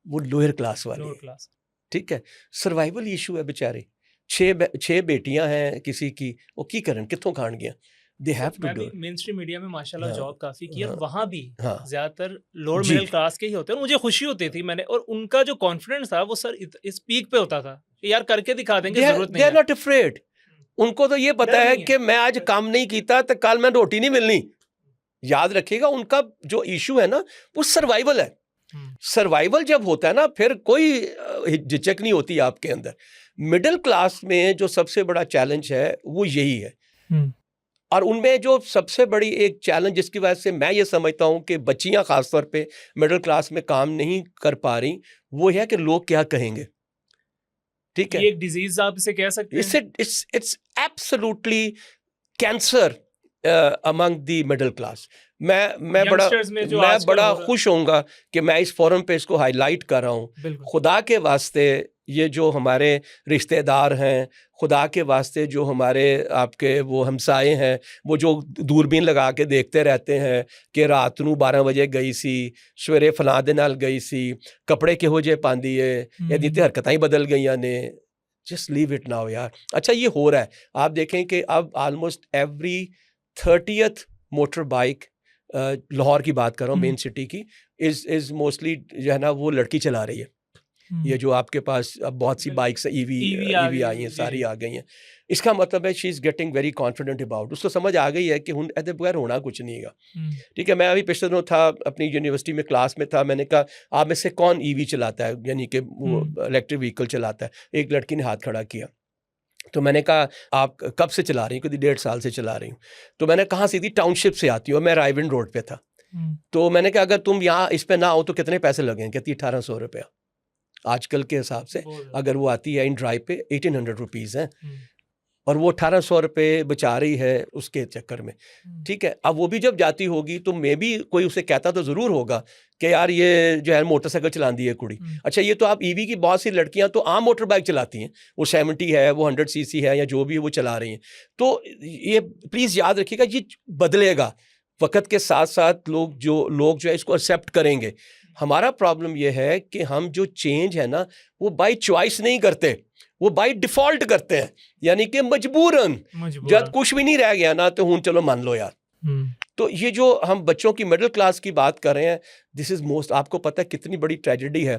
[SPEAKER 2] वो लोअर क्लास वाली
[SPEAKER 1] लोअर
[SPEAKER 2] है।
[SPEAKER 1] क्लास।
[SPEAKER 2] ठीक है, सर्वाइवल इशू है बेचारे। 6 बेटियां हैं किसी की, वो की करन कित्थों खान गया? दे हैव टू
[SPEAKER 1] मैं
[SPEAKER 2] डू।
[SPEAKER 1] भी मेन स्ट्रीम मीडिया में माशाल्लाह
[SPEAKER 2] हाँ,
[SPEAKER 1] जॉब काफ़ी की और
[SPEAKER 2] हाँ,
[SPEAKER 1] वहाँ भी
[SPEAKER 2] हाँ,
[SPEAKER 1] ज़्यादातर लोअर
[SPEAKER 2] जी।
[SPEAKER 1] मिडिल क्लास के ही होते हैं और मुझे खुशी होती थी मैंने, और उनका जो कॉन्फिडेंस था वो सर इस पीक पे होता था कि यार करके दिखा देंगे, ज़रूरत
[SPEAKER 2] दे
[SPEAKER 1] नहीं
[SPEAKER 2] आर
[SPEAKER 1] है।
[SPEAKER 2] Not afraid. उनको तो ये पता
[SPEAKER 1] डर
[SPEAKER 2] है
[SPEAKER 1] नहीं है।
[SPEAKER 2] कि मैं आज काम नहीं कीता तो कल मैं रोटी नहीं मिलनी। याद रखिएगा, उनका जो इशू है ना, वो सर्वाइवल है। सर्वाइवल जब होता है ना, फिर कोई झिझक नहीं होती आपके अंदर। मिडिल क्लास में जो सबसे बड़ा चैलेंज है वो यही है। और उनमें जो सबसे बड़ी एक चैलेंज जिसकी वजह से मैं ये समझता हूं कि बच्चियां खासतौर पे मिडिल क्लास में काम नहीं कर पा रही, वो है कि लोग क्या कहेंगे। ठीक
[SPEAKER 1] ये
[SPEAKER 2] है,
[SPEAKER 1] एक डिजीज आप इसे कह सकते
[SPEAKER 2] इससे
[SPEAKER 1] हैं।
[SPEAKER 2] It's absolutely cancer among the middle class.
[SPEAKER 1] Youngsters में जो
[SPEAKER 2] मैं
[SPEAKER 1] आजकल
[SPEAKER 2] बड़ा
[SPEAKER 1] हो रहा।
[SPEAKER 2] खुश होऊंगा कि मैं इस फोरम पे इसको हाईलाइट कर रहा हूँ।
[SPEAKER 1] बिल्कुल।
[SPEAKER 2] खुदा के वास्ते ये जो हमारे रिश्तेदार हैं, खुदा के वास्ते जो हमारे आपके वो हमसाए हैं, वो जो दूरबीन लगा के देखते रहते हैं कि रात नू 12 बजे गई सी, सवेरे फलां दे नाल गई सी, कपड़े किहो जे पांदी है, यदि ते हरकतां ही बदल गईयां ने। जस्ट लीव इट नाउ यार। अच्छा, ये हो रहा है, आप देखें कि अब almost every 30th motor bike, Lahore की बात कर रहा हूँ, मेन सिटी की, इज मोस्टली जो है ना वो लड़की चला रही है। ये जो आपके पास अब बहुत सी बाइक्स ईवी
[SPEAKER 1] ईवी आ
[SPEAKER 2] ईवी
[SPEAKER 1] गई,
[SPEAKER 2] आई हैं,
[SPEAKER 1] जी
[SPEAKER 2] सारी
[SPEAKER 1] जी।
[SPEAKER 2] आ गई हैं। इसका मतलब है she is getting very confident about, उसको समझ आ गई है कि हुन ऐसे बगैर होना कुछ नहीं है। ठीक है, मैं अभी पिछले दिनों था अपनी यूनिवर्सिटी में, क्लास में था, मैंने कहा आप में से कौन ईवी चलाता है, यानी कि वो इलेक्ट्रिक व्हीकल चलाता है? एक लड़की ने हाथ खड़ा किया। तो मैंने कहा आप कब से चला रही हैं? कहती 1.5 साल से चला रही हूँ। तो मैंने कहाँ से थी? टाउनशिप से आती हूँ, मैं रायविंड रोड पे था। तो मैंने कहा अगर तुम यहाँ इस पे ना हो तो कितने पैसे लगेंगे? कहती 1800 रुपया। आजकल के हिसाब से अगर वो आती है इन ड्राइव पे 1800 रुपीज़ हैं, और वो 1800 रुपये बचा रही है उसके चक्कर में। ठीक है, अब वो भी जब जाती होगी तो मे भी कोई उसे कहता तो ज़रूर होगा कि यार ये जो है मोटरसाइकिल चलाती है कुड़ी। अच्छा, ये तो आप ईवी की बहुत सी लड़कियां तो आम मोटर बाइक चलाती हैं, वो 70 है, वो 100 सीसी है, या जो भी वो चला रही हैं। तो ये प्लीज़ याद रखिएगा, ये बदलेगा वक्त के साथ साथ। लोग जो है इसको एक्सेप्ट करेंगे। हमारा प्रॉब्लम ये है कि हम जो चेंज है ना, वो बाई चॉइस नहीं करते, वो बाई डिफॉल्ट करते हैं, यानी कि मजबूरन। जब कुछ भी नहीं रह गया ना तो हूं चलो मान लो यार। तो ये जो हम बच्चों की मिडिल क्लास की बात कर रहे हैं, दिस इज मोस्ट, आपको पता है कितनी बड़ी ट्रेजेडी है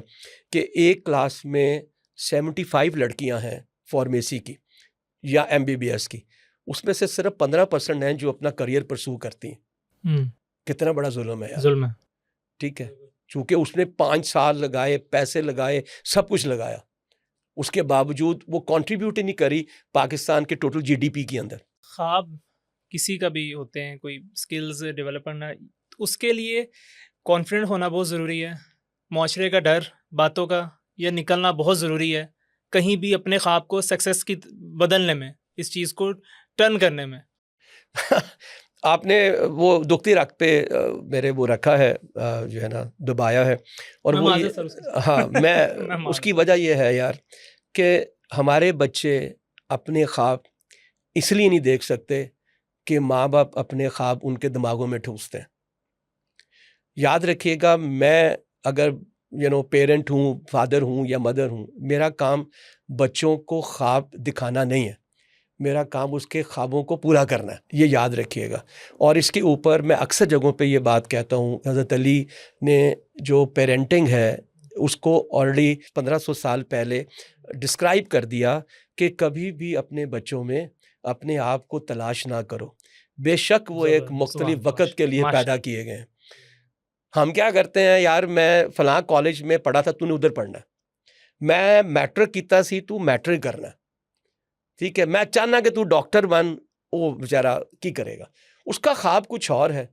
[SPEAKER 2] कि एक क्लास में 75 लड़कियां हैं फार्मेसी की या MBBS की, उसमें से सिर्फ 15% हैं जो अपना करियर परसू करती हैं। कितना बड़ा जुल्म है यार।
[SPEAKER 1] जुल्म है।
[SPEAKER 2] ठीक है, चूंकि उसने 5 साल लगाए, पैसे लगाए, सब कुछ लगाया, उसके बावजूद वो कंट्रीब्यूट ही नहीं करी पाकिस्तान के टोटल GDP के अंदर।
[SPEAKER 1] ख्वाब किसी का भी होते हैं, कोई स्किल्स डेवलप करना, उसके लिए कॉन्फिडेंट होना बहुत ज़रूरी है। माशरे का डर, बातों का, यह निकलना बहुत ज़रूरी है कहीं भी अपने ख्वाब को सक्सेस की बदलने में, इस चीज़ को टर्न करने में।
[SPEAKER 2] आपने वो दुखती रख पे मेरे वो रखा है, जो है ना दबाया है, और वो ये, हाँ मैं उसकी वजह ये है यार कि हमारे बच्चे अपने ख्वाब इसलिए नहीं देख सकते कि माँ बाप अपने ख्वाब उनके दिमागों में ठूसते हैं। याद रखिएगा, मैं अगर पेरेंट हूँ, फादर हूँ या मदर हूँ, मेरा काम बच्चों को ख्वाब दिखाना नहीं है, मेरा काम उसके ख्वाबों को पूरा करना है, ये याद रखिएगा। और इसके ऊपर मैं अक्सर जगहों पे ये बात कहता हूँ, हज़रत अली ने जो पेरेंटिंग है उसको ऑलरेडी 1500 साल पहले डिस्क्राइब कर दिया कि कभी भी अपने बच्चों में अपने आप को तलाश ना करो, बेशक वो एक मुख्तलिफ वक़्त के लिए पैदा किए गए हैं। हम क्या करते हैं यार, मैं फ़लाँ कॉलेज में पढ़ा था, तूने उधर पढ़ना है, मैं मैट्रिक कीता सी, तू मैट्रिक करना है। ठीक है, मैं चाहना कि तू डॉक्टर बन, वो बेचारा की करेगा, उसका ख्वाब कुछ और है।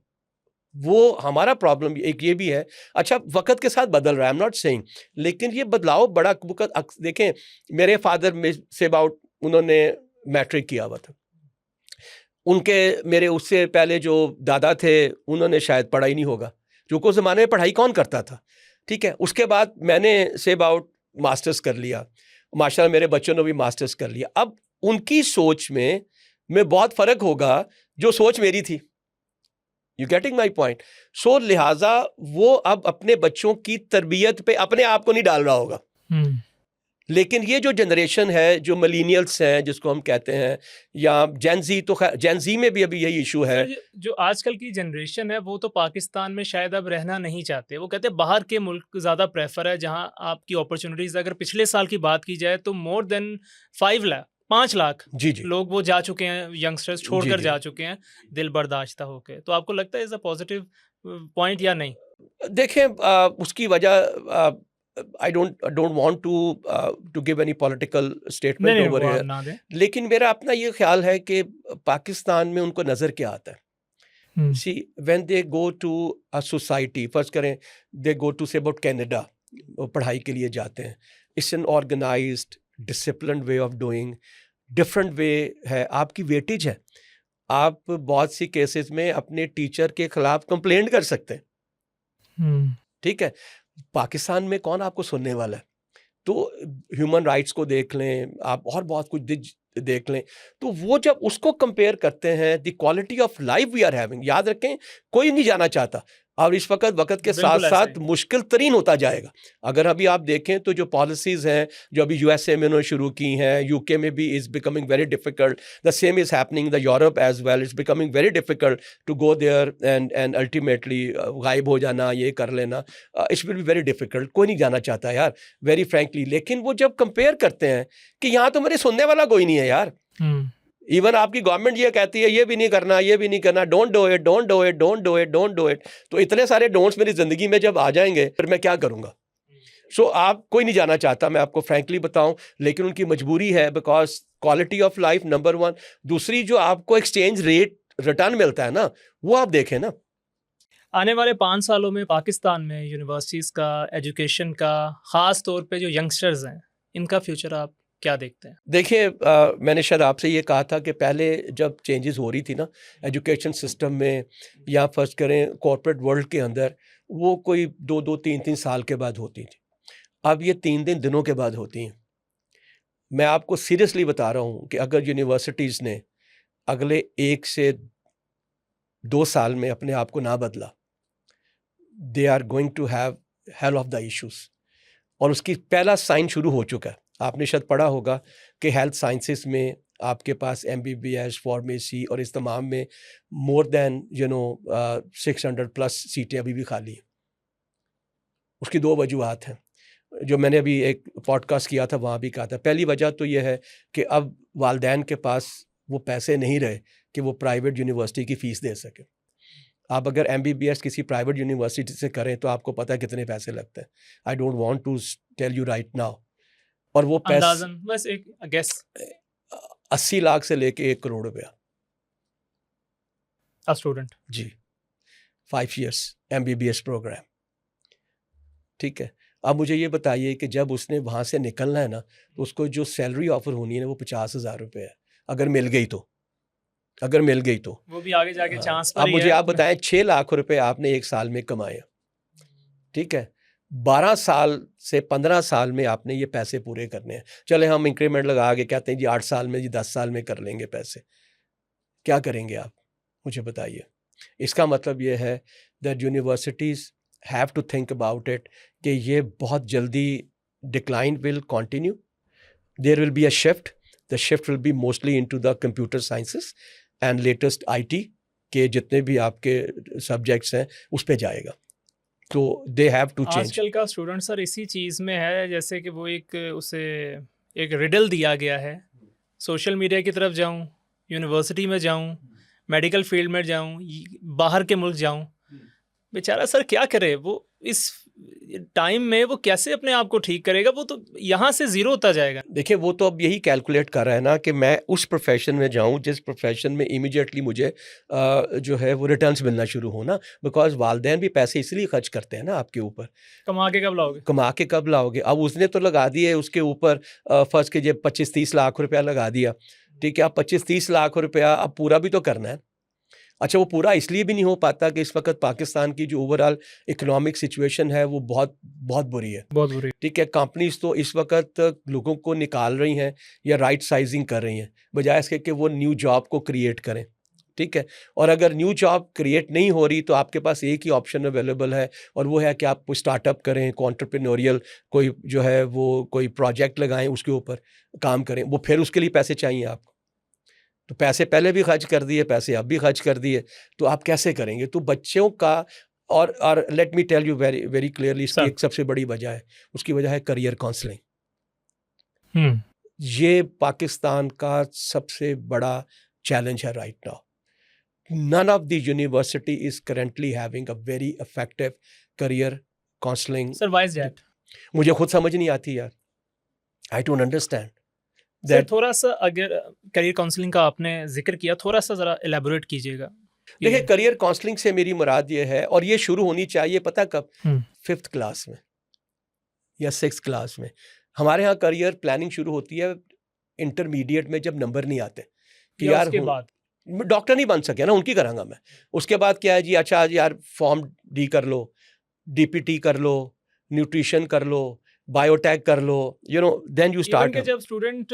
[SPEAKER 2] वो हमारा प्रॉब्लम एक ये भी है। अच्छा, वक्त के साथ बदल रहा है, आई एम नॉट सेइंग, लेकिन ये बदलाव बड़ा देखें, मेरे फादर में से अबाउट उन्होंने मैट्रिक किया हुआ था, उनके मेरे उससे पहले जो दादा थे उन्होंने शायद पढ़ा ही नहीं होगा, जो ज़माने में पढ़ाई कौन करता था, ठीक है। उसके बाद मैंने से अबाउट मास्टर्स कर लिया, माशाल्लाह मेरे बच्चों ने भी मास्टर्स कर लिया। अब उनकी सोच में बहुत फ़र्क होगा जो सोच मेरी थी। You getting my point? So लिहाजा वो अब अपने बच्चों की तरबियत पे अपने आप को नहीं डाल रहा होगा। लेकिन ये जो जनरेशन है, जो मिलेनियल्स हैं जिसको हम कहते हैं, या जेनजी, तो जेनजी में भी अभी यही इशू है।
[SPEAKER 1] जो आजकल की जनरेशन है वो तो पाकिस्तान में शायद अब रहना नहीं चाहते, वो कहते हैं बाहर के मुल्क ज़्यादा प्रेफर है जहां आपकी अपॉर्चुनिटीज़, अगर पिछले साल की बात की जाए तो मोर देन 5 लाख
[SPEAKER 2] जी जी
[SPEAKER 1] लोग वो जा चुके हैं, यंगस्टर्स छोड़कर
[SPEAKER 2] जी।
[SPEAKER 1] जा चुके हैं दिल बर्दाश्त होकर। तो आपको लगता है इज़ अ पॉजिटिव पॉइंट या नहीं?
[SPEAKER 2] देखें, उसकी वजह I don't want to give any political
[SPEAKER 1] नहीं
[SPEAKER 2] स्टेटमेंट
[SPEAKER 1] नहीं
[SPEAKER 2] ओवर
[SPEAKER 1] वो आप
[SPEAKER 2] हियर,
[SPEAKER 1] ना दें।
[SPEAKER 2] लेकिन मेरा अपना ये ख्याल है कि पाकिस्तान में उनको नज़र क्या आता है। See when they go to a society, first करें, they go to say about Canada, पढ़ाई के लिए जाते हैं। It's an organised disciplined way of doing, different way है, आपकी वेटेज है। आप बहुत सी केसेस में अपने टीचर के खिलाफ कंप्लेंट कर सकते हैं, ठीक है। पाकिस्तान में कौन आपको सुनने वाला है? तो ह्यूमन राइट्स को देख लें आप, और बहुत कुछ देख लें, तो वो जब उसको कंपेयर करते हैं, the quality of life we are having, याद रखें कोई नहीं जाना चाहता, और इस वक्त के साथ
[SPEAKER 1] बिल्कुल ऐसा
[SPEAKER 2] साथ
[SPEAKER 1] ही।
[SPEAKER 2] मुश्किल तरीन होता जाएगा। अगर अभी आप देखें तो जो पॉलिसीज़ हैं जो अभी यूएसए में उन्होंने शुरू की हैं, यूके में भी is becoming very difficult, the same is happening the Europe as well, it's becoming very difficult to go there and ultimately गायब हो जाना, ये कर लेना, it's will be very difficult. कोई नहीं जाना चाहता यार, वेरी फ्रैंकली। लेकिन वो जब कंपेयर करते हैं कि यहाँ तो मेरे सुनने वाला कोई नहीं है यार, इवन आपकी गवर्नमेंट ये कहती है ये भी नहीं करना, ये भी नहीं करना, don't do it, don't do it, don't do it, don't do it, तो इतने सारे डोंट्स मेरी ज़िंदगी में जब आ जाएंगे फिर मैं क्या करूँगा? सो आप कोई नहीं जाना चाहता, मैं आपको फ्रैंकली बताऊं, लेकिन उनकी मजबूरी है, because quality of life number 1, दूसरी जो आपको एक्सचेंज रेट रिटर्न मिलता है ना, वो आप देखें ना।
[SPEAKER 1] आने वाले 5 सालों में पाकिस्तान में यूनिवर्सिटीज़ का, एजुकेशन का, ख़ास तौर पे जो यंगस्टर्स हैं, इनका फ्यूचर आप क्या देखते हैं?
[SPEAKER 2] देखिए, मैंने शायद आपसे ये कहा था कि पहले जब चेंजेस हो रही थी ना एजुकेशन सिस्टम में, या फर्स्ट करें कॉर्पोरेट वर्ल्ड के अंदर, वो कोई 2-2, 3-3 साल के बाद होती थी। अब ये 3 दिनों के बाद होती हैं। मैं आपको सीरियसली बता रहा हूँ कि अगर यूनिवर्सिटीज़ ने अगले 1 से 2 साल में अपने आप को ना बदला, they are going to have hell of the issues. और उसकी पहला साइन शुरू हो चुका है। आपने शायद पढ़ा होगा कि हेल्थ साइंसेस में आपके पास MBBS, फार्मेसी और इस तमाम में मोर देन 600+ सीटें अभी भी खाली हैं। उसकी 2 वजूहात हैं, जो मैंने अभी एक पॉडकास्ट किया था वहाँ भी कहा था। पहली वजह तो ये है कि अब वालिदैन के पास वो पैसे नहीं रहे कि वो प्राइवेट यूनिवर्सिटी की फ़ीस दे सके। आप अगर MBBS किसी प्राइवेट यूनिवर्सिटी से करें तो आपको पता है कितने पैसे लगते हैं। I don't want to tell you right now. और वो पैसे
[SPEAKER 1] अंदाज़न बस एक गेस
[SPEAKER 2] 80 लाख से लेके 1 करोड़ रुपया
[SPEAKER 1] अ स्टूडेंट।
[SPEAKER 2] जी, 5 years MBBS प्रोग्राम, ठीक है। अब मुझे ये बताइए कि जब उसने वहाँ से निकलना है ना, तो उसको जो सैलरी ऑफर होनी है ना वो 50,000 रुपये है, अगर मिल गई तो, अगर मिल गई तो।
[SPEAKER 1] वो भी आगे जाके चांस पर
[SPEAKER 2] अब
[SPEAKER 1] ही
[SPEAKER 2] मुझे
[SPEAKER 1] है।
[SPEAKER 2] आप बताएं 6 लाख रुपए आपने 1 साल में कमाए, ठीक है। 12 साल से 15 साल में आपने ये पैसे पूरे करने हैं। चले हम इंक्रीमेंट लगा के कहते हैं जी 8 साल में, जी 10 साल में कर लेंगे पैसे। क्या करेंगे आप, मुझे बताइए। इसका मतलब ये है that universities have to think about it कि ये बहुत जल्दी decline will continue, there will be a shift, the shift will be mostly into the computer sciences and latest IT के जितने भी आपके सब्जेक्ट्स हैं उस पे जाएगा। तो दे हैव टू चेंज।
[SPEAKER 1] आजकल का स्टूडेंट सर इसी चीज़ में है, जैसे कि वो उसे एक रिडल दिया गया है, सोशल मीडिया की तरफ जाऊं, यूनिवर्सिटी में जाऊं, मेडिकल फील्ड में जाऊं, बाहर के मुल्क जाऊं। बेचारा सर क्या करे, वो इस टाइम में वो कैसे अपने आप को ठीक करेगा? वो तो यहाँ से ज़ीरो होता जाएगा।
[SPEAKER 2] देखिए, वो तो अब यही कैलकुलेट कर रहा है ना कि मैं उस प्रोफेशन में जाऊं जिस प्रोफेशन में इमीडिएटली मुझे जो है वो रिटर्न्स मिलना शुरू हो ना, बिकॉज वालिदैन भी पैसे इसलिए खर्च करते हैं ना आपके ऊपर।
[SPEAKER 1] कमा के कब लाओगे?
[SPEAKER 2] कमा के कब लाओगे? अब उसने तो लगा दिए उसके ऊपर फर्स्ट के जब 25-30 लाख रुपया लगा दिया, ठीक है। अब 25-30 लाख रुपया अब पूरा भी तो करना है। अच्छा, वो पूरा इसलिए भी नहीं हो पाता कि इस वक्त पाकिस्तान की जो ओवरऑल इकोनॉमिक सिचुएशन है वो बहुत बहुत बुरी है।
[SPEAKER 1] बहुत बुरी।
[SPEAKER 2] ठीक है, कंपनीज तो इस वक्त लोगों को निकाल रही हैं या राइट साइजिंग कर रही हैं, बजाय इसके कि वो न्यू जॉब को क्रिएट करें। ठीक है, और अगर न्यू जॉब क्रिएट नहीं हो रही तो आपके पास एक ही ऑप्शन अवेलेबल है, और वो है कि आप कोई स्टार्टअप करें, कोई एंटरप्रेन्योरियल कोई जो है वो कोई प्रोजेक्ट लगाएं, उसके ऊपर काम करें। वो फिर उसके लिए पैसे चाहिए आपको, तो पैसे पहले भी खर्च कर दिए, पैसे अब भी खर्च कर दिए, तो आप कैसे करेंगे? तो बच्चों का और let me tell you very very clearly, इसकी एक सबसे बड़ी वजह है, उसकी वजह है करियर काउंसलिंग। ये पाकिस्तान का सबसे बड़ा चैलेंज है right now. None of the university is currently having a very effective career counseling.
[SPEAKER 1] Sir, why is that?
[SPEAKER 2] मुझे खुद समझ नहीं आती यार। I don't understand.
[SPEAKER 1] सर थोड़ा सा अगर करियर काउंसलिंग का आपने जिक्र किया, थोड़ा सा जरा एलैबोरेट कीजिएगा।
[SPEAKER 2] देखिए, करियर काउंसलिंग से मेरी मुराद ये है, और ये शुरू होनी चाहिए पता कब? 5th क्लास में या 6th क्लास में। हमारे यहाँ करियर प्लानिंग शुरू होती है इंटरमीडिएट में, जब नंबर नहीं आते कि यार
[SPEAKER 1] उसके बाद
[SPEAKER 2] डॉक्टर नहीं बन सके ना, उनकी करांगा मैं। उसके बाद क्या है जी, अच्छा यार फॉर्म डी कर लो, डीपीटी कर लो, न्यूट्रिशन कर लो, बायोटेक कर लो, you know, then you start.
[SPEAKER 1] जब स्टूडेंट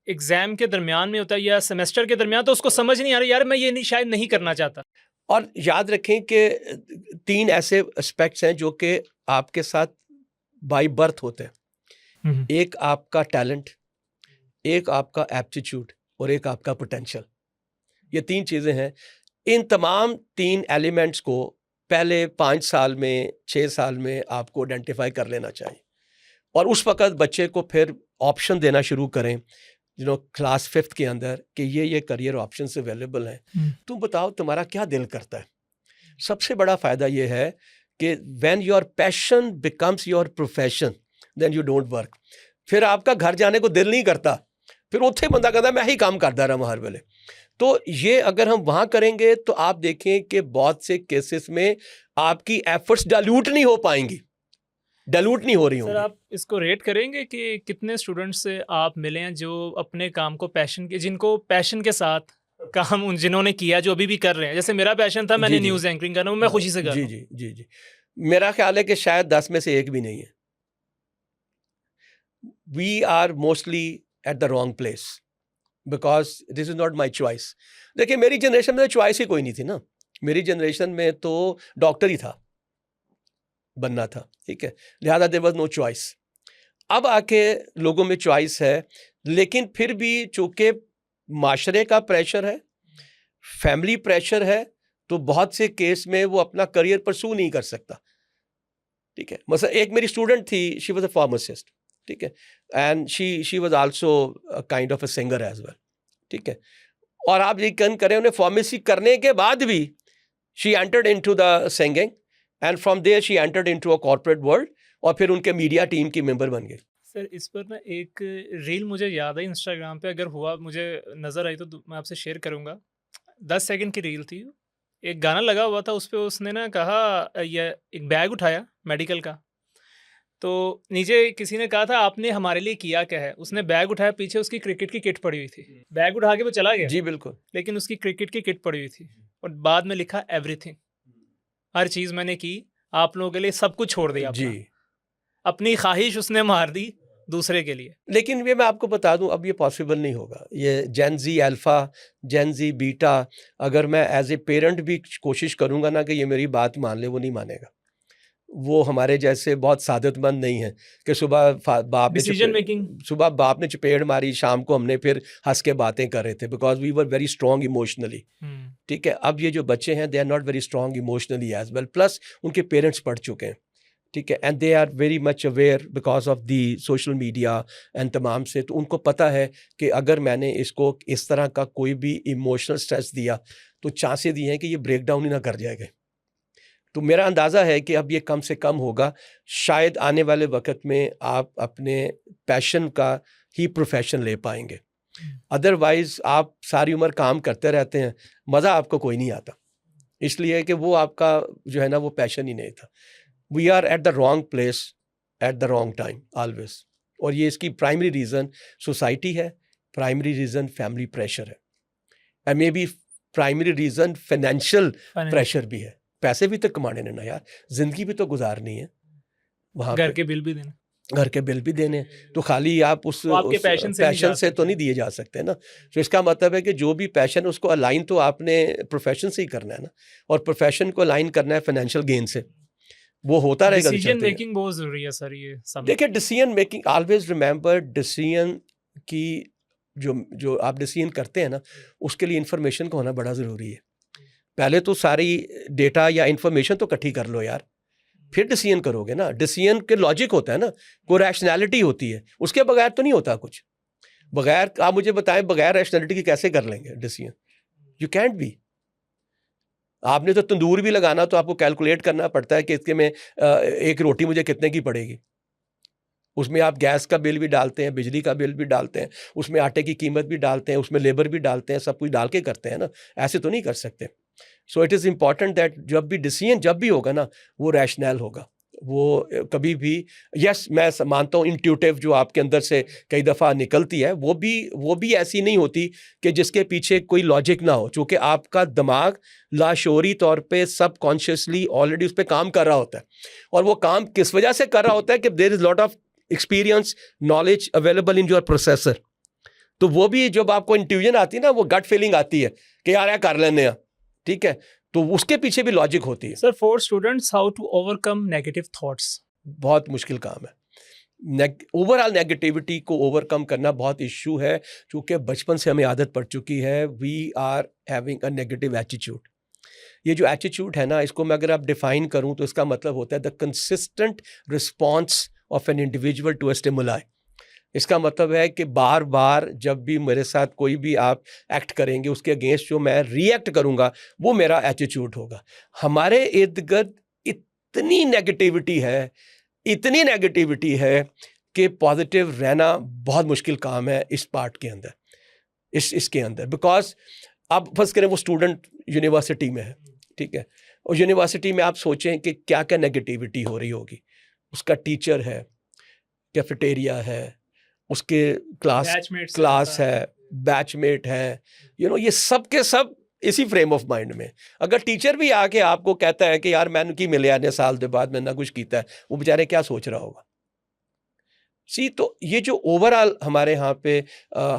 [SPEAKER 1] एग्जाम के दरमियान में होता है या सेमेस्टर के दरमियान, तो उसको समझ नहीं आ रहा यार मैं ये नहीं, शायद नहीं करना चाहता।
[SPEAKER 2] और याद रखें कि 3 ऐसे एस्पेक्ट्स हैं जो कि आपके साथ बाय बर्थ होते हैं। एक आपका टैलेंट, एक आपका एप्टीट्यूड, और एक आपका पोटेंशियल। ये 3 चीज़ें हैं। इन तमाम 3 एलिमेंट्स को पहले 5 साल में, 6 साल में आपको आइडेंटिफाई कर लेना चाहिए, और उस वक्त बच्चे को फिर ऑप्शन देना शुरू करें, यू नो, क्लास 5th के अंदर कि ये करियर ऑप्शंस अवेलेबल हैं, तुम बताओ तुम्हारा क्या दिल करता है। सबसे बड़ा फ़ायदा ये है कि when your passion becomes your profession then you don't work. फिर आपका घर जाने को दिल नहीं करता, फिर उत्थे बंदा कहता मैं ही काम करता रहा हर वेले। तो ये अगर हम वहाँ करेंगे तो आप देखें कि बहुत से केसेस में आपकी एफर्ट्स डाइल्यूट नहीं हो पाएंगी, डाइल्यूट नहीं हो रही होंगी।
[SPEAKER 1] सर आप इसको रेट करेंगे कि कितने स्टूडेंट्स से आप मिले हैं जो अपने काम को पैशन के, जिनको पैशन के साथ काम उन जिन्होंने किया, जो अभी भी कर रहे हैं? जैसे मेरा पैशन था, मैंने न्यूज़ एंकरिंग करना, मैं खुशी से कर रहा हूं।
[SPEAKER 2] जी जी जी जी, मेरा ख्याल है कि शायद 10 में से 1 भी नहीं है। We are mostly at the wrong place because this is not my choice. देखिए, मेरी जनरेशन में चॉइस ही कोई नहीं थी ना। मेरी जनरेशन में तो डॉक्टर ही था, बनना था, ठीक है, लिहाजा देयर वाज नो चॉइस। अब आके लोगों में चॉइस है, लेकिन फिर भी चूंकि माशरे का प्रेशर है, फैमिली प्रेशर है, तो बहुत से केस में वो अपना करियर परसू नहीं कर सकता। ठीक है, मतलब एक मेरी स्टूडेंट थी, शी वाज अ फार्मासिस्ट, ठीक है, and she was also kind of a singer as well. ठीक है, और आप यकीन करें, उन्हें फार्मेसी करने के बाद भी she entered into the singing, and from there she entered into a corporate world, और फिर उनके मीडिया टीम की मेंबर बन गई।
[SPEAKER 1] सर इस पर ना एक रील मुझे याद है इंस्टाग्राम पे, अगर हुआ मुझे नज़र आई तो मैं आपसे शेयर करूँगा। 10 सेकंड की रील थी, एक गाना लगा हुआ था, उस पे उसने ना कहा, ये एक बैग उठाया मेडिकल का, तो नीचे किसी ने कहा था आपने हमारे लिए किया क्या है? उसने बैग उठाया, पीछे उसकी क्रिकेट की किट पड़ी हुई थी। बैग उठा के वो चला गया,
[SPEAKER 2] जी बिल्कुल,
[SPEAKER 1] लेकिन उसकी क्रिकेट की किट पड़ी हुई थी, और बाद में लिखा एवरीथिंग, हर चीज़ मैंने की आप लोगों के लिए, सब कुछ छोड़ दिया अपना।
[SPEAKER 2] जी।
[SPEAKER 1] अपनी ख्वाहिश उसने मार दी दूसरे के लिए।
[SPEAKER 2] लेकिन ये मैं आपको बता दूं, अब ये पॉसिबल नहीं होगा। ये जेन जी अल्फ़ा, जेन जी बीटा, अगर मैं एज ए पेरेंट भी कोशिश करूंगा ना कि ये मेरी बात मान ले, वो नहीं मानेगा। वो हमारे जैसे बहुत सादतमंद नहीं है कि सुबह
[SPEAKER 1] डिसीजन मेकिंग,
[SPEAKER 2] सुबह बाप ने चपेड़ मारी, शाम को हमने फिर हंस के बातें कर रहे थे, because we were very strong emotionally. ठीक है, अब ये जो बच्चे हैं they are not very strong emotionally as well, plus उनके पेरेंट्स पढ़ चुके हैं। ठीक है, and they are very much aware because of the social media and तमाम से, तो उनको पता है कि अगर मैंने इसको इस तरह का कोई भी इमोशनल स्ट्रेस दिया तो चांसेस दी हैं कि ये ब्रेक डाउन ही ना कर जाएगा। तो मेरा अंदाज़ा है कि अब ये कम से कम होगा। शायद आने वाले वक्त में आप अपने पैशन का ही प्रोफेशन ले पाएंगे, अदरवाइज आप सारी उम्र काम करते रहते हैं, मज़ा आपको कोई नहीं आता, इसलिए कि वो आपका जो है ना वो पैशन ही नहीं था। We are at the wrong place at the wrong time always, और ये इसकी प्राइमरी रीज़न सोसाइटी है, प्राइमरी रीज़न फैमिली प्रेशर है, and may be primary reason financial
[SPEAKER 1] Finance-
[SPEAKER 2] pressure भी है। पैसे भी तो कमाने ने ना यार, जिंदगी भी तो गुजारनी है, वहां
[SPEAKER 1] घर
[SPEAKER 2] पे
[SPEAKER 1] के बिल भी देना।
[SPEAKER 2] घर के बिल भी देने, तो खाली आप उस
[SPEAKER 1] वो आपके पैशन से नहीं जा
[SPEAKER 2] पैशन से तो
[SPEAKER 1] सकते।
[SPEAKER 2] नहीं दिए जा सकते ना। तो इसका मतलब है कि जो भी पैशन उसको अलाइन तो आपने प्रोफेशन से ही करना है ना, और प्रोफेशन को अलाइन करना है फाइनेंशियल गेन से, वो होता रहेगा। तो
[SPEAKER 1] डिसीजन
[SPEAKER 2] चलते
[SPEAKER 1] मेकिंग बहुत जरूरी है सर, ये सब।
[SPEAKER 2] देखिए decision making, always remember decision की जो जो आप डिसीजन करते हैं ना, उसके लिए इंफॉर्मेशन का होना बड़ा ज़रूरी है। पहले तो सारी डेटा या इंफॉर्मेशन तो इकट्ठी कर लो यार, फिर डिसीजन करोगे ना। डिसीजन के लॉजिक होता है ना, कोई रैशनैलिटी होती है, उसके बगैर तो नहीं होता कुछ। बगैर, आप मुझे बताएं, बगैर रैशनैलिटी के कैसे कर लेंगे डिसीजन? You can't B. आपने तो तंदूर भी लगाना, तो आपको कैलकुलेट करना पड़ता है कि इसके में एक रोटी मुझे कितने की पड़ेगी। उसमें आप गैस का बिल भी डालते हैं, बिजली का बिल भी डालते हैं, उसमें आटे की कीमत भी डालते हैं, उसमें लेबर भी डालते हैं, सब कुछ डाल के करते हैं ना, ऐसे तो नहीं कर सकते। So it is important that जब भी डिसीजन जब भी होगा ना, वो रैशनल होगा। वो कभी भी, यस मैं मानता हूँ इंट्यूटिव जो आपके अंदर से कई दफ़ा निकलती है, वो भी ऐसी नहीं होती कि जिसके पीछे कोई लॉजिक ना हो, चूँकि आपका दिमाग लाशोरी तौर पे सबकॉन्शियसली ऑलरेडी उस पर काम कर रहा होता है। और वो काम किस वजह से कर रहा होता है कि there is lot of experience knowledge available in your processor. तो वो भी जब आपको इंट्यूजन आती है ना, वो गट फीलिंग आती है कि यार क्या कर लेने, ठीक है, तो उसके पीछे भी लॉजिक होती है।
[SPEAKER 1] Sir for students how to overcome negative thoughts?
[SPEAKER 2] बहुत मुश्किल काम है। ओवरऑल नेगेटिविटी को ओवरकम करना बहुत इश्यू है, क्योंकि बचपन से हमें आदत पड़ चुकी है। We are having a negative attitude. ये जो एटीट्यूड है ना, इसको मैं अगर आप डिफाइन करूं तो इसका मतलब होता है the consistent response of an individual to a stimuli. इसका मतलब है कि बार बार जब भी मेरे साथ कोई भी आप एक्ट करेंगे, उसके अगेंस्ट जो मैं रिएक्ट करूंगा, वो मेरा एटीट्यूड होगा। हमारे इर्द गिर्द इतनी नेगेटिविटी है, इतनी नेगेटिविटी है कि पॉजिटिव रहना बहुत मुश्किल काम है इस पार्ट के अंदर, इसके अंदर। बिकॉज आप फर्स्ट करें वो स्टूडेंट यूनिवर्सिटी में है, ठीक है, और यूनिवर्सिटी में आप सोचें कि क्या क्या नेगेटिविटी हो रही होगी। उसका टीचर है, कैफेटेरिया है, उसके क्लास है, बैचमेट है, ये सब के सब इसी फ्रेम ऑफ माइंड में। अगर टीचर भी आके आपको कहता है कि यार मैंने की मिले आने साल के बाद मैंने कुछ किया है, वो बेचारे क्या सोच रहा होगा। तो ये जो ओवरऑल हमारे यहाँ पे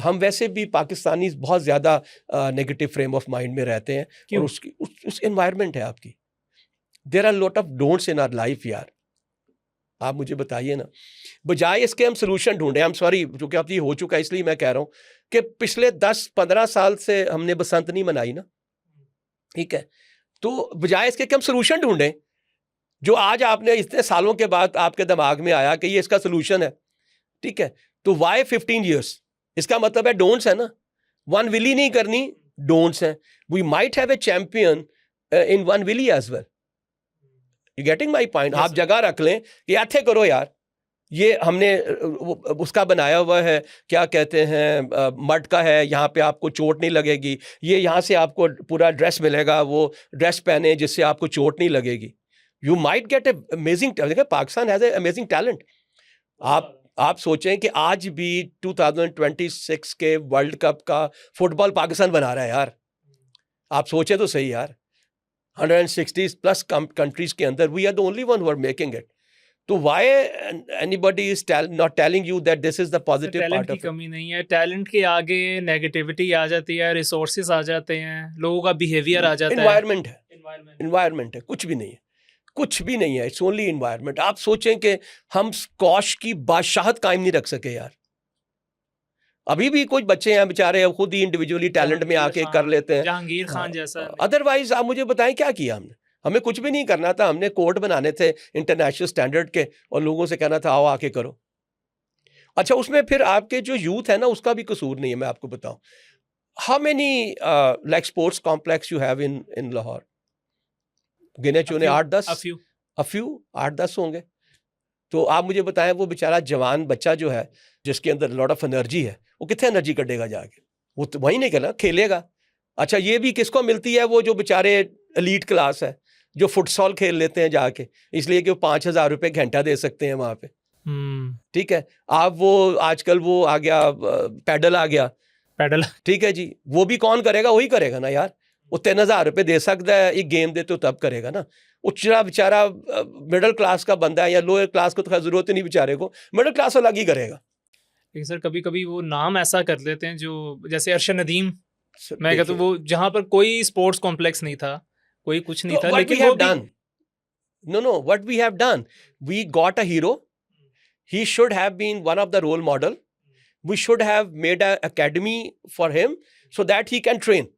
[SPEAKER 2] हम वैसे भी पाकिस्तानी बहुत ज़्यादा नेगेटिव फ्रेम ऑफ माइंड में रहते हैं।
[SPEAKER 1] क्यों?
[SPEAKER 2] और उसकी उस एनवायरनमेंट है आपकी। There are lot of don'ts in our life यार। आप मुझे बताइए ना, बजाय इसके हम सोल्यूशन ढूंढें। हम सॉरी, जो कि अब ये हो चुका है इसलिए मैं कह रहा हूँ कि पिछले 10-15 साल से हमने बसंत नहीं मनाई ना, ठीक है, तो बजाय इसके कि हम सोल्यूशन ढूंढें, जो आज आपने इतने सालों के बाद आपके दिमाग में आया कि ये इसका सोल्यूशन है, ठीक है, तो वाई 15 ईयर्स? इसका मतलब है डोंट्स है ना, वन विली नहीं करनी, डोंट्स हैं। We might have a champion in one willy as well. You getting my point? आप जगह रख लें कि ऐसे करो यार, ये हमने उसका बनाया हुआ है, क्या कहते हैं, मड का है, यहाँ पे आपको चोट नहीं लगेगी, ये यहाँ से आपको पूरा ड्रेस मिलेगा, वो ड्रेस पहने जिससे आपको चोट नहीं लगेगी। You might get a amazing, देखिए Pakistan has a amazing talent. आप सोचें कि आज भी 2026 के वर्ल्ड कप का फुटबॉल पाकिस्तान बना रहा है यार। आप सोचें तो सही यार, 160 प्लस कंट्रीज के अंदर we are the only one who are making it. तो why anybody is not telling you that this is the positive part
[SPEAKER 1] talent
[SPEAKER 2] of
[SPEAKER 1] की कमी नहीं है, टैलेंट के आगे नेगेटिविटी आ जाती है, रिसोर्सेज आ जाते हैं, लोगों का बिहेवियर आ जाता है,
[SPEAKER 2] एनवायरनमेंट है, कुछ भी नहीं है, कुछ भी नहीं है, इट्स ओनली एनवायरनमेंट। आप सोचें कि हम स्क्वॉश की बादशाहत कायम नहीं रख सके यार। अभी भी कुछ बच्चे हैं बेचारे खुद ही इंडिविजुअली टैलेंट में आके कर लेते हैं,
[SPEAKER 1] जहांगीर खान जैसा।
[SPEAKER 2] अदरवाइज आप मुझे बताएं क्या किया हमने? हमें कुछ भी नहीं करना था, हमने कोड बनाने थे इंटरनेशनल स्टैंडर्ड के और लोगों से कहना था आओ आके करो। अच्छा, उसमें फिर आपके जो यूथ है ना, उसका भी कसूर नहीं है। मैं आपको बताऊं, how many like sports complex you have in Lahore? गिने चुने 8-10, अ फ्यू 8-10 होंगे। तो आप मुझे बताएं, वो बेचारा जवान बच्चा जो है, जिसके अंदर लॉट ऑफ एनर्जी है, वो कितने एनर्जी कटेगा जाके? वो तो वहीं नहीं करना, खेलेगा। अच्छा, ये भी किसको मिलती है? वो जो बेचारे एलीट क्लास है, जो फुटसॉल खेल लेते हैं जाके, इसलिए कि वो 5,000 रुपये घंटा दे सकते हैं वहां पे, ठीक है। आप वो आजकल वो आ गया पैडल आ गया,
[SPEAKER 1] पैडल,
[SPEAKER 2] ठीक है जी, वो भी कौन करेगा? वही करेगा ना यार। वो 3000 रुपये दे सकता है, एक गेम दे तो तब करेगा ना। उचरा बेचारा मिडिल क्लास का बंदा है या लोअर क्लास को तो खैर जरूरत ही नहीं बेचारे को, मिडिल क्लास अलग ही करेगा।
[SPEAKER 1] लेकिन सर कभी कभी वो नाम ऐसा कर देते हैं जो जैसे अरशद नदीम, मैं कहता हूँ वो जहाँ पर कोई स्पोर्ट्स कॉम्प्लेक्स नहीं था, कोई कुछ नहीं था, लेकिन वो भी
[SPEAKER 2] no, what we have done, we got a hero. He should have been one of the role model. We should have made an academy for him so that he can train.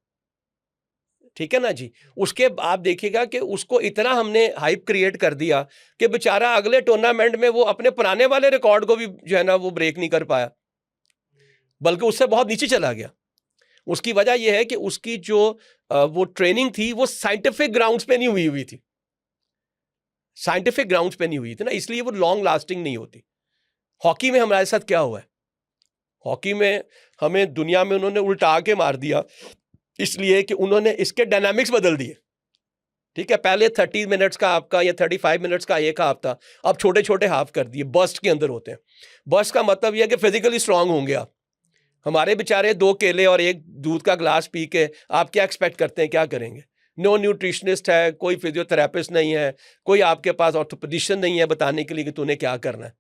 [SPEAKER 2] ठीक है ना जी। उसके आप देखिएगा कि उसको इतना हमने हाइप क्रिएट कर दिया कि बेचारा अगले टूर्नामेंट में वो अपने पुराने वाले रिकॉर्ड को भी जो है ना वो ब्रेक नहीं कर पाया, बल्कि उससे बहुत नीचे चला गया। उसकी वजह यह है कि उसकी जो वो ट्रेनिंग थी वो साइंटिफिक ग्राउंड्स पे नहीं हुई थी, साइंटिफिक ग्राउंड्स पे नहीं हुई थी ना, इसलिए वो लॉन्ग लास्टिंग नहीं होती। हॉकी में हमारे साथ क्या हुआ है, हॉकी में हमें दुनिया में उन्होंने उल्टा के मार दिया, इसलिए कि उन्होंने इसके डायनामिक्स बदल दिए। ठीक है, पहले 30 मिनट्स का आपका या 35 मिनट्स का एक हाफ था, अब छोटे छोटे हाफ कर दिए, बर्स्ट के अंदर होते हैं। बर्स्ट का मतलब यह है कि फिजिकली स्ट्रांग होंगे आप। हमारे बेचारे 2 केले और 1 दूध का ग्लास पी के आप क्या एक्सपेक्ट करते हैं, क्या करेंगे? नो न्यूट्रिशनिस्ट है, कोई फिजियोथेरेपिस्ट नहीं है, कोई आपके पास ऑर्थोपेडिशियन नहीं है बताने के लिए कि तूने क्या करना है।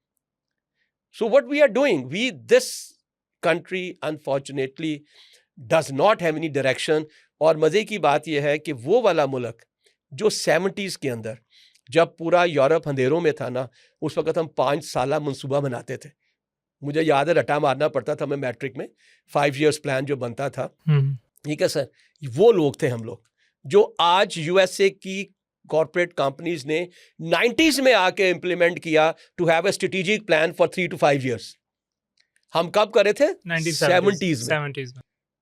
[SPEAKER 2] So what we are doing, we this country unfortunately does not have any direction. और मज़े की बात यह है कि वो वाला मुल्क जो 70s के अंदर जब पूरा यूरोप अंधेरों में था ना, उस वक्त हम 5 साल मंसूबा बनाते थे। मुझे याद है रटा मारना पड़ता था हमें मैट्रिक में, 5 years प्लान जो बनता था। ठीक है सर, वो लोग थे हम लोग जो आज यूएसए की कॉर्पोरेट कंपनीज ने 90s में आके इंप्लीमेंट किया to have a strategic plan for 3 to 5 years। हम कब करे थे?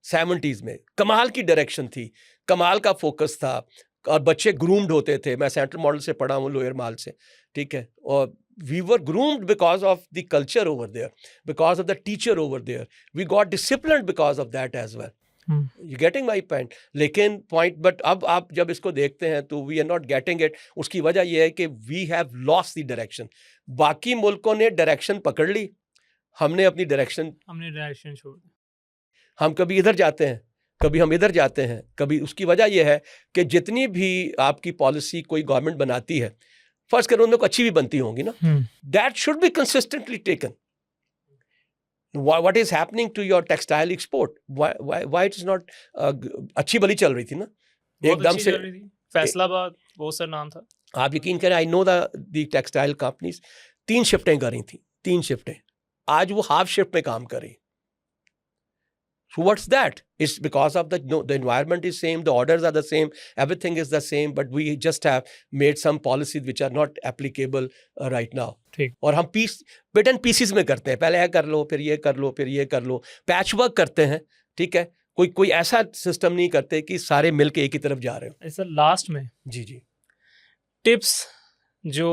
[SPEAKER 2] 70s में। कमाल की डायरेक्शन थी, कमाल का फोकस था, और बच्चे ग्रूम्ड होते थे। मैं सेंट्रल मॉडल से पढ़ा हूँ, लोअर माल से। ठीक है, और we were groomed because of the culture over there, because of the teacher over there. We got disciplined because of that as well. You getting my point? लेकिन point, but अब आप जब इसको देखते हैं तो we are not getting it. उसकी वजह यह है कि we have lost the direction. बाकी मुल्कों ने डायरेक्शन पकड़ ली, हमने अपनी डायरेक्शन
[SPEAKER 1] छोड़ दी।
[SPEAKER 2] हम कभी इधर जाते हैं, कभी हम इधर जाते हैं, कभी। उसकी वजह यह है कि जितनी भी आपकी पॉलिसी कोई गवर्नमेंट बनाती है, फर्स्ट करो उनको अच्छी भी बनती होंगी ना, that should be consistently taken. What is happening to your textile export, why it is not? अच्छी भली चल रही थी ना एकदम से,
[SPEAKER 1] फैसलाबाद वो सर नाम था।
[SPEAKER 2] आप यकीन करें, I know the textile companies 3 शिफ्टें कर रही थी, 3 शिफ्टें। आज वो हाफ शिफ्ट में काम कर रही। So what's that? It's because of the environment is same, the orders are the same, everything is the same, but we just have made some policies which are not applicable right now.
[SPEAKER 1] ठीक।
[SPEAKER 2] और हम bit and pieces में करते हैं, पहले यह कर लो, फिर ये कर लो, फिर ये कर लो, पैच वर्क करते हैं। ठीक है, कोई ऐसा सिस्टम नहीं करते कि सारे मिल के एक ही तरफ जा रहे हो।
[SPEAKER 1] सर लास्ट में
[SPEAKER 2] जी
[SPEAKER 1] टिप्स जो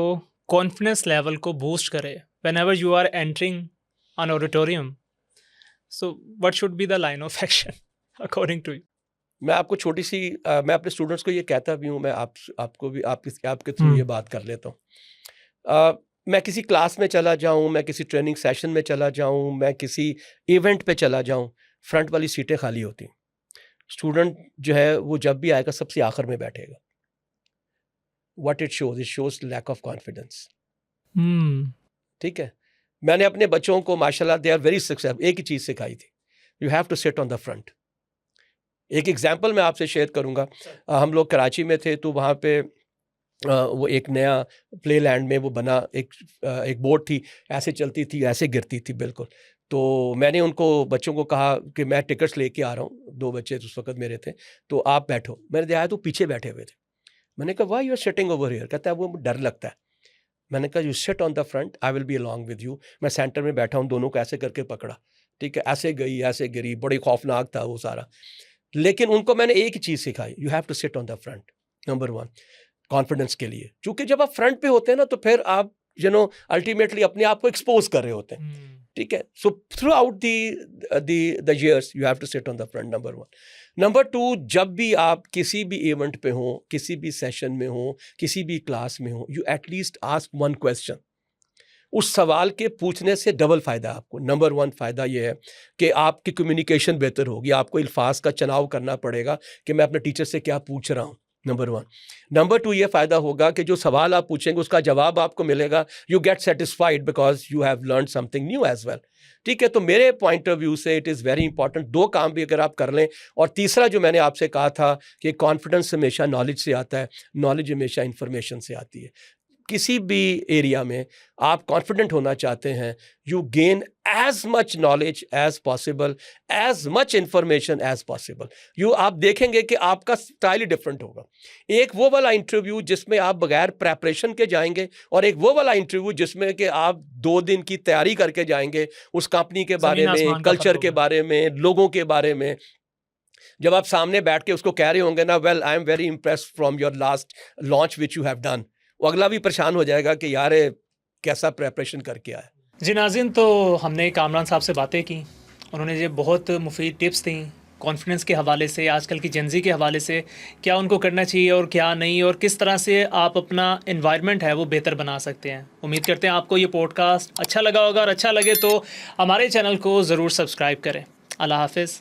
[SPEAKER 1] कॉन्फिडेंस लेवल को बूस्ट करे whenever you are entering an auditorium, so what should be the line of action according to you?
[SPEAKER 2] मैं आपको छोटी सी मैं अपने स्टूडेंट्स को ये कहता भी हूँ, मैं आपको भी आपके थ्रू ये बात कर लेता हूँ। मैं किसी क्लास में चला जाऊँ, मैं किसी ट्रेनिंग सेशन में चला जाऊँ, मैं किसी इवेंट पे चला जाऊँ, फ्रंट वाली सीटें खाली होती। स्टूडेंट जो है वो जब भी आएगा सबसे आखिर में बैठेगा। What it shows lack of confidence. ठीक है, मैंने अपने बच्चों को माशाल्लाह दे आर वेरी सक्सेसफुल एक ही चीज़ सिखाई थी, you have to sit on the front. एक एग्जांपल मैं आपसे शेयर करूंगा। हम लोग कराची में थे तो वहाँ पे वो एक नया प्ले लैंड में वो बना, एक बोट थी, ऐसे चलती थी, ऐसे गिरती थी बिल्कुल। तो मैंने उनको बच्चों को कहा कि मैं टिकट्स लेके आ रहा हूँ, 2 बच्चे उस वक्त मेरे थे, तो आप बैठो। मैंने देखा तो पीछे बैठे हुए थे। मैंने कहा why you are sitting over here? कहता है वो डर लगता है। मैंने कहा you sit on the front, I will be along with you. मैं सेंटर में बैठा हूँ, दोनों को ऐसे करके पकड़ा। ठीक है, ऐसे गई, ऐसे गिरी, बड़ी खौफनाक था वो सारा। लेकिन उनको मैंने एक ही चीज़ सिखाई, you have to sit on the front. Number 1 confidence के लिए, क्योंकि जब आप फ्रंट पे होते हैं ना तो फिर आप अल्टीमेटली अपने आप को एक्सपोज कर रहे होते हैं। ठीक है, so throughout the years you have to sit on the front, number 1। Number 2, जब भी आप किसी भी इवेंट पे हो, किसी भी सेशन में हो, किसी भी क्लास में हो, यू एटलीस्ट आस्क 1 क्वेश्चन। उस सवाल के पूछने से डबल फ़ायदा है आपको। नंबर 1 फ़ायदा ये है कि आपकी कम्युनिकेशन बेहतर होगी, आपको अल्फाज का चुनाव करना पड़ेगा कि मैं अपने टीचर से क्या पूछ रहा हूँ, नंबर 1। नंबर 2 ये फ़ायदा होगा कि जो सवाल आप पूछेंगे उसका जवाब आपको मिलेगा, you get satisfied because you have learned something new as well. ठीक है, तो मेरे पॉइंट ऑफ व्यू से इट इज़ वेरी इंपॉर्टेंट, 2 काम भी अगर आप कर लें। और तीसरा जो मैंने आपसे कहा था कि कॉन्फिडेंस हमेशा नॉलेज से आता है, नॉलेज हमेशा इन्फॉर्मेशन से आती है। किसी भी एरिया में आप कॉन्फिडेंट होना चाहते हैं, you gain as much knowledge as possible, as much information as possible. आप देखेंगे कि आपका स्टाइल ही डिफरेंट होगा। एक वो वाला इंटरव्यू जिसमें आप बगैर प्रेपरेशन के जाएंगे, और एक वो वाला इंटरव्यू जिसमें कि आप 2 दिन की तैयारी करके जाएंगे उस कंपनी के बारे
[SPEAKER 1] ज़मीन
[SPEAKER 2] में,
[SPEAKER 1] आसमान का
[SPEAKER 2] कल्चर
[SPEAKER 1] फ़र्क
[SPEAKER 2] के
[SPEAKER 1] होगा।
[SPEAKER 2] बारे में, लोगों के बारे में। जब आप सामने बैठ के उसको कह रहे होंगे ना, well I am very impressed from your last launch which you have done, वो अगला भी परेशान हो जाएगा कि यार ये कैसा प्रेपरेशन करके आया।
[SPEAKER 1] जी नाज़रीन, तो हमने कामरान साहब से बातें की, उन्होंने ये बहुत मुफीद टिप्स दी कॉन्फिडेंस के हवाले से, आजकल की जेनज़ी के हवाले से, क्या उनको करना चाहिए और क्या नहीं, और किस तरह से आप अपना एनवायरनमेंट है वो बेहतर बना सकते हैं। उम्मीद करते हैं आपको ये पॉडकास्ट अच्छा लगा होगा, और अच्छा लगे तो हमारे चैनल को ज़रूर सब्सक्राइब करें। अल्लाह हाफ़िज़।